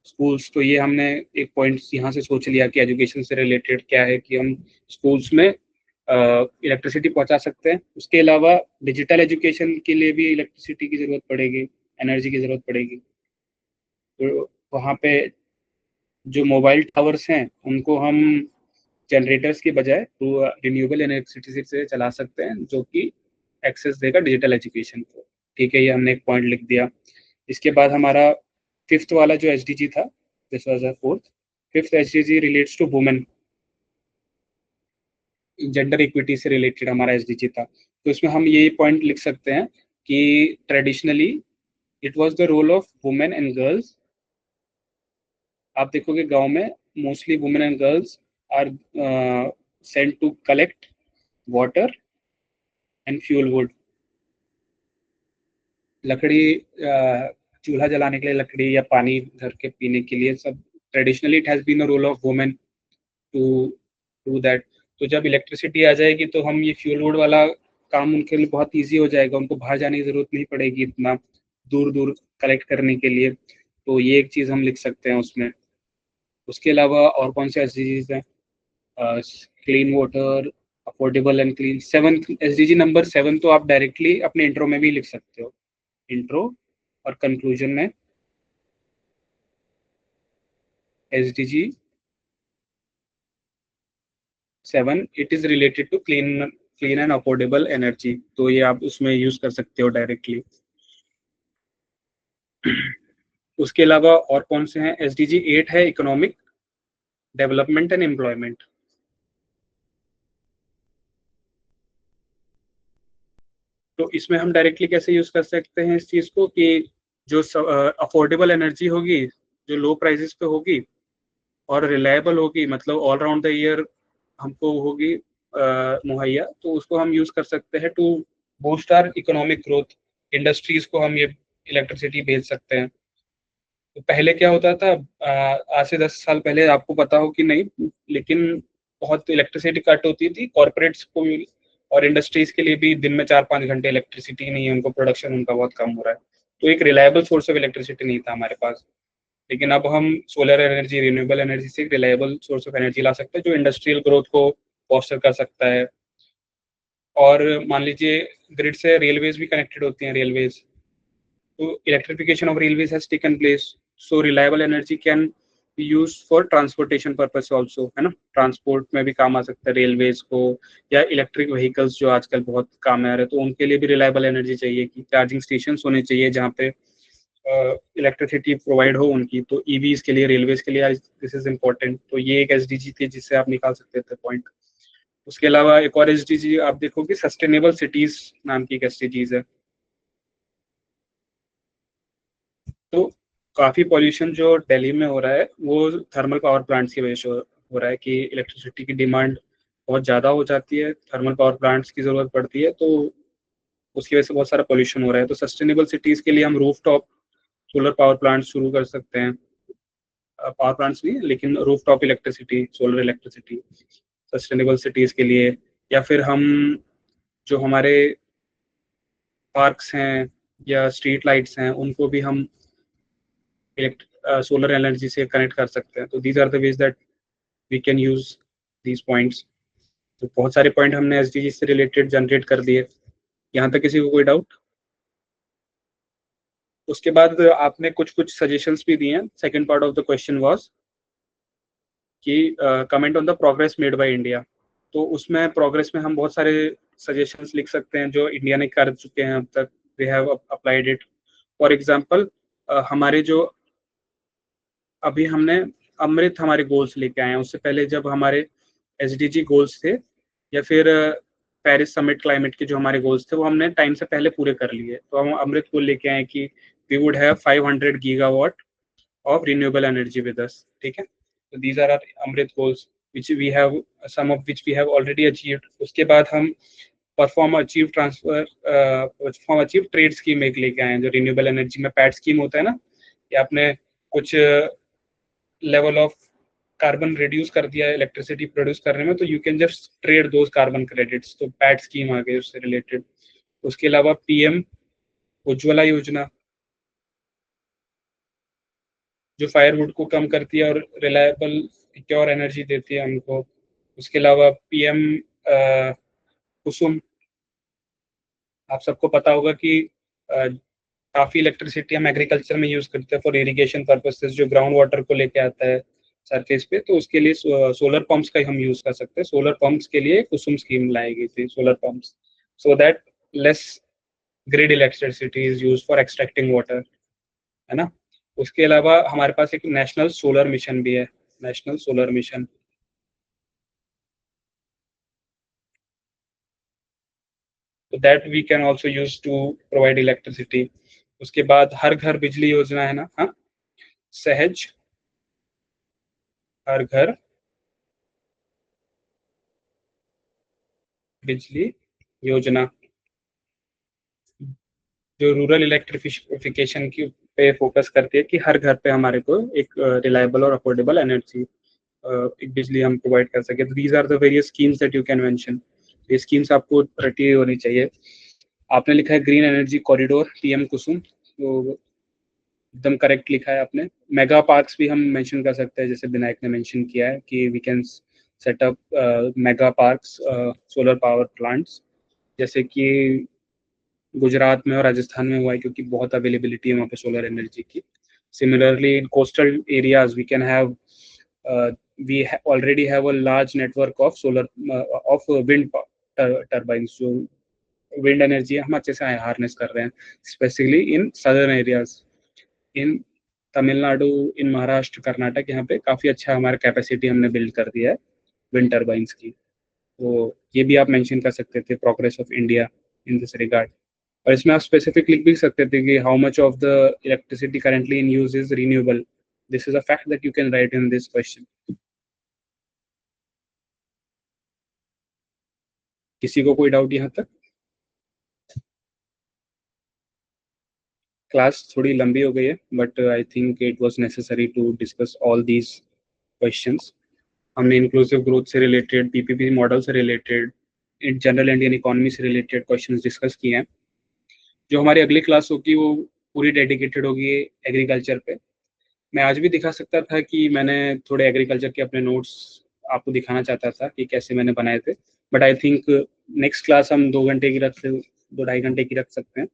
schools. तो ये हमने एक पॉइंट यहाँ से सोच लिया कि एजुकेशन से रिलेटेड क्या है कि हम स्कूल्स में इलेक्ट्रिसिटी पहुंचा सकते हैं. उसके अलावा डिजिटल एजुकेशन के लिए भी इलेक्ट्रिसिटी की ज़रूरत पड़ेगी, एनर्जी की ज़रूरत पड़ेगी. तो वहाँ पे जो मोबाइल टावर्स हैं उनको हम जनरेटर्स की बजाय रिन्यूएबल इलेक्ट्रिसिटी से चला सकते हैं, जो कि एक्सेस देगा डिजिटल एजुकेशन को. ठीक है, ये हमने एक पॉइंट लिख दिया. इसके बाद हमारा फिफ्थ वाला जो SDG था, this was a fourth. Fifth SDG relates to women, gender equity से रिलेटेड हमारा SDG था. तो इसमें हम ये पॉइंट लिख सकते हैं कि traditionally it was the role of women and girls. आप देखोगे गांव में mostly women and girls are sent to collect water and fuel wood. लकड़ी, चूल्हा जलाने के लिए लकड़ी, या पानी घर के पीने के लिए, सब traditionally it has been a role of women to do that. तो जब इलेक्ट्रिसिटी आ जाएगी तो हम ये फ्यूल वुड वाला काम उनके लिए बहुत ईजी हो जाएगा, उनको बाहर जाने की ज़रूरत नहीं पड़ेगी इतना दूर दूर कलेक्ट करने के लिए. तो ये एक चीज़ हम लिख सकते हैं उसमें. उसके अलावा और कौन से SDGs हैं? Clean water, affordable and clean. 7 SDG number 7 तो आप डायरेक्टली अपने इंट्रो में भी लिख सकते हो. इंट्रो और कंक्लूजन में SDG 7 it is related to clean and affordable energy. तो ये आप उसमें यूज कर सकते हो डायरेक्टली. उसके अलावा और कौन से हैं? SDG 8 है इकोनॉमिक डेवलपमेंट एंड एम्प्लॉयमेंट. तो इसमें हम डायरेक्टली कैसे यूज कर सकते हैं इस चीज को कि जो अफोर्डेबल एनर्जी होगी, जो लो प्राइसेस पे होगी और रिलायबल होगी, मतलब ऑल राउंड द ईयर हमको होगी मुहैया, तो उसको हम यूज कर सकते हैं to boost our economic growth. Industries को हम ये इलेक्ट्रिसिटी भेज सकते हैं. तो पहले क्या होता था, आज से 10 साल पहले, आपको पता हो कि नहीं, लेकिन बहुत इलेक्ट्रिसिटी कट होती थी कॉर्पोरेट्स को भी, और इंडस्ट्रीज के लिए भी. दिन में 4-5 घंटे इलेक्ट्रिसिटी नहीं है उनको, प्रोडक्शन उनका बहुत कम हो रहा है. तो एक रिलायबल सोर्स ऑफ इलेक्ट्रिसिटी नहीं था हमारे पास. लेकिन अब हम सोलर एनर्जी, रिन्यूएबल एनर्जी से एक रिलायबल सोर्स ऑफ एनर्जी ला सकते हैं जो इंडस्ट्रियल ग्रोथ को फोस्टर कर सकता है. और मान लीजिए ग्रिड से रेलवेज भी कनेक्टेड होती हैं, रेलवेज, तो electrification of railways has taken place, so reliable energy can be use for transportation purpose also, है ना, ट्रांसपोर्ट में भी काम आ सकता है रेलवेज को, या इलेक्ट्रिक व्हीकल्स जो आजकल बहुत काम में आ रहे हैं, तो उनके लिए भी रिलायबल एनर्जी चाहिए कि चार्जिंग स्टेशन होने चाहिए जहाँ पे इलेक्ट्रिसिटी प्रोवाइड हो उनकी, तो ईवीज के लिए, रेलवेज के लिए दिस इज इम्पोर्टेंट। तो ये एक एसडीजी थी जिससे आप निकाल सकते थे पॉइंट। उसके अलावा एक और एसडीजी आप देखोगे, सस्टेनेबल सिटीज नाम की एक एसडीजीज है। तो काफी पॉल्यूशन जो दिल्ली में हो रहा है वो थर्मल पावर प्लांट्स की वजह से हो रहा है कि इलेक्ट्रिसिटी की डिमांड बहुत ज़्यादा हो जाती है, थर्मल पावर प्लांट्स की ज़रूरत पड़ती है, तो उसकी वजह से बहुत सारा पॉल्यूशन हो रहा है। तो सस्टेनेबल सिटीज़ के लिए हम रूफटॉप सोलर पावर प्लांट शुरू कर सकते हैं, पावर प्लांट्स नहीं लेकिन rooftop electricity, solar electricity sustainable cities के लिए। या फिर हम जो हमारे पार्क्स हैं या स्ट्रीट लाइट्स हैं उनको भी हम सोलर एनर्जी से कनेक्ट कर सकते हैं। तो these are the ways that we can use these points. तो बहुत सारे पॉइंट हमने एसडीजी से रिलेटेड जनरेट कर दिए। यहाँ तक किसी को कोई डाउट? उसके बाद आपने कुछ कुछ सजेशंस भी दिए हैं। Second part of the question was कि comment on the progress made by India. तो उसमें प्रोग्रेस में हम बहुत सारे सजेशंस लिख सकते हैं जो इंडिया ने कर चुके हैं अब तक, they have applied it. For example हमारे जो अभी हमने अमृत हमारे गोल्स लेके आए हैं, उससे पहले जब हमारे एसडीजी गोल्स थे या फिर पेरिस समिट क्लाइमेट के जो हमारे गोल्स थे वो हमने टाइम से पहले पूरे कर लिए। तो हम अमृत गोल लेके आए कि we would have 500 gigawatt of renewable energy with us, ठीक है। तो these are our Amrit goals which we have, some of which we have already achieved। उसके बाद हम परफॉर्म अचीव ट्रेड स्कीम एक लेके आए हैं जो रिन्यूएबल एनर्जी में पैट स्कीम होता है ना, कि आपने कुछ लेवल ऑफ कार्बन रिड्यूस कर दिया है इलेक्ट्रिसिटी प्रोड्यूस करने में, तो you can just trade those carbon credits. तो पैट स्कीम आ गई उससे रिलेटेड। उसके अलावा पीएम उज्ज्वला योजना जो फायरवुड को कम करती है और रिलायबल सिक्योर एनर्जी देती है हमको। उसके अलावा पीएम कुसुम, आप सबको पता होगा कि काफी इलेक्ट्रिसिटी हम एग्रीकल्चर में यूज करते हैं फॉर इरिगेशन पर्पसेस, जो ग्राउंड वाटर को लेके आता है सरफेस पे, तो उसके लिए सोलर पंप्स का हम यूज कर सकते हैं। सोलर पंप्स के लिए कुसुम स्कीम लाई गई थी, solar pumps, so that less grid electricity is use for extracting water, है ना। उसके अलावा हमारे पास एक नेशनल सोलर मिशन भी है, नेशनल सोलर मिशन। तो that we can also use to provide electricity. उसके बाद हर घर बिजली योजना है ना, हाँ, सहज हर घर बिजली योजना जो रूरल इलेक्ट्रिफिकेशन की पे फोकस करती है कि हर घर पे हमारे को एक रिलायबल और अफोर्डेबल एनर्जी, एक बिजली हम प्रोवाइड कर सके। These are the various schemes that you can mention. ये स्कीम्स आपको रटी होनी चाहिए। आपने लिखा है green energy corridor PM Kusum, तो एकदम करेक्ट लिखा है आपने। मेगा पार्क्स भी हम मेंशन कर सकते हैं, जैसे विनायक ने मेंशन किया है कि we can set up mega parks solar power plants, जैसे कि गुजरात में और राजस्थान में हुआ है, क्योंकि बहुत अवेलेबिलिटी है वहाँ पे सोलर एनर्जी की। Similarly in coastal areas we can have we already have a large network of solar of wind turbines, जो विंड एनर्जी हम अच्छे से हार्नेस कर रहे हैं, स्पेसिफिकली इन सदर्न एरियाज, इन तमिलनाडु, इन महाराष्ट्र, कर्नाटक, यहाँ पे काफ़ी अच्छा हमारा कैपेसिटी हमने बिल्ड कर दिया है विंड टर्बाइंस की। तो ये भी आप मेंशन कर सकते थे, progress of India in this regard. और इसमें आप स्पेसिफिक लिख भी सकते थे कि how much of the electricity currently in use is renewable. This is a fact that you can write in this question. किसी को कोई डाउट यहाँ तक? क्लास थोड़ी लंबी हो गई है, but I think it was necessary to discuss all these questions. हमने इंक्लूसिव ग्रोथ से रिलेटेड, पीपीपी मॉडल से रिलेटेड, जनरल इंडियन इकोनॉमी से रिलेटेड क्वेश्चंस डिस्कस किए हैं। जो हमारी अगली क्लास होगी वो पूरी डेडिकेटेड होगी एग्रीकल्चर पे। मैं आज भी दिखा सकता था कि मैंने थोड़े एग्रीकल्चर के अपने नोट्स आपको दिखाना चाहता था कि कैसे मैंने बनाए थे, but I think next class हम 2 घंटे की 2-2.5 घंटे की रख सकते हैं।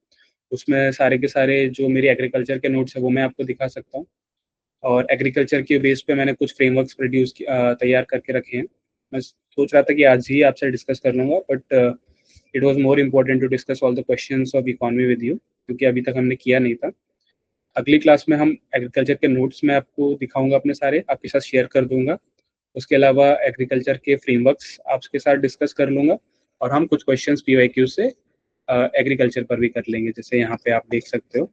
उसमें सारे के सारे जो मेरी एग्रीकल्चर के नोट्स है वो मैं आपको दिखा सकता हूँ, और एग्रीकल्चर के बेस पे मैंने कुछ फ्रेमवर्क्स तैयार करके रखे हैं। मैं सोच रहा था कि आज ही आपसे डिस्कस कर लूँगा, but it was more important to discuss all the questions of economy with you, क्योंकि अभी तक हमने किया नहीं था। अगली क्लास में हम एग्रीकल्चर के नोट्स मैं आपको दिखाऊंगा, अपने सारे आपके साथ शेयर कर दूंगा। उसके अलावा एग्रीकल्चर के फ्रेमवर्क्स आपके साथ डिस्कस कर लूंगा, और हम कुछ क्वेश्चंस पीवाईक्यू से एग्रीकल्चर पर भी कर लेंगे। जैसे यहाँ पे आप देख सकते हो,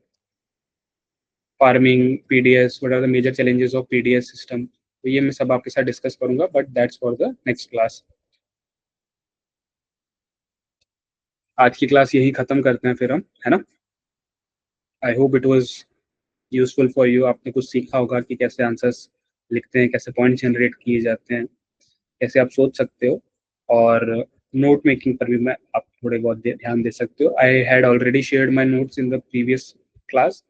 farming, PDS, what are the major challenges of PDS system, तो ये मैं सब आपके साथ डिस्कस करूंगा, but that's for the next class. आज की क्लास यही खत्म करते हैं फिर हम, है ना। I hope it was useful for you. आपने कुछ सीखा होगा कि कैसे आंसर्स लिखते हैं, कैसे पॉइंट जनरेट किए जाते हैं, कैसे आप सोच सकते हो, और नोट मेकिंग पर भी मैं आप थोड़े बहुत ध्यान दे सकते हो। I had already shared my notes in the previous class.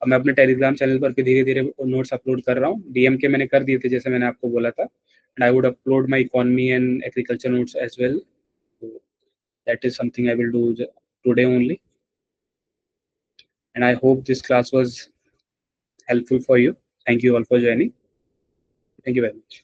अब मैं अपने टेलीग्राम चैनल पर भी धीरे धीरे नोट्स अपलोड कर रहा हूँ। डीएम के मैंने कर दिए थे, जैसे मैंने आपको बोला था, and I would upload my economy and agriculture notes as well. That is something I will do today only, and I hope this class was helpful for you. Thank you all for joining. Thank you very much.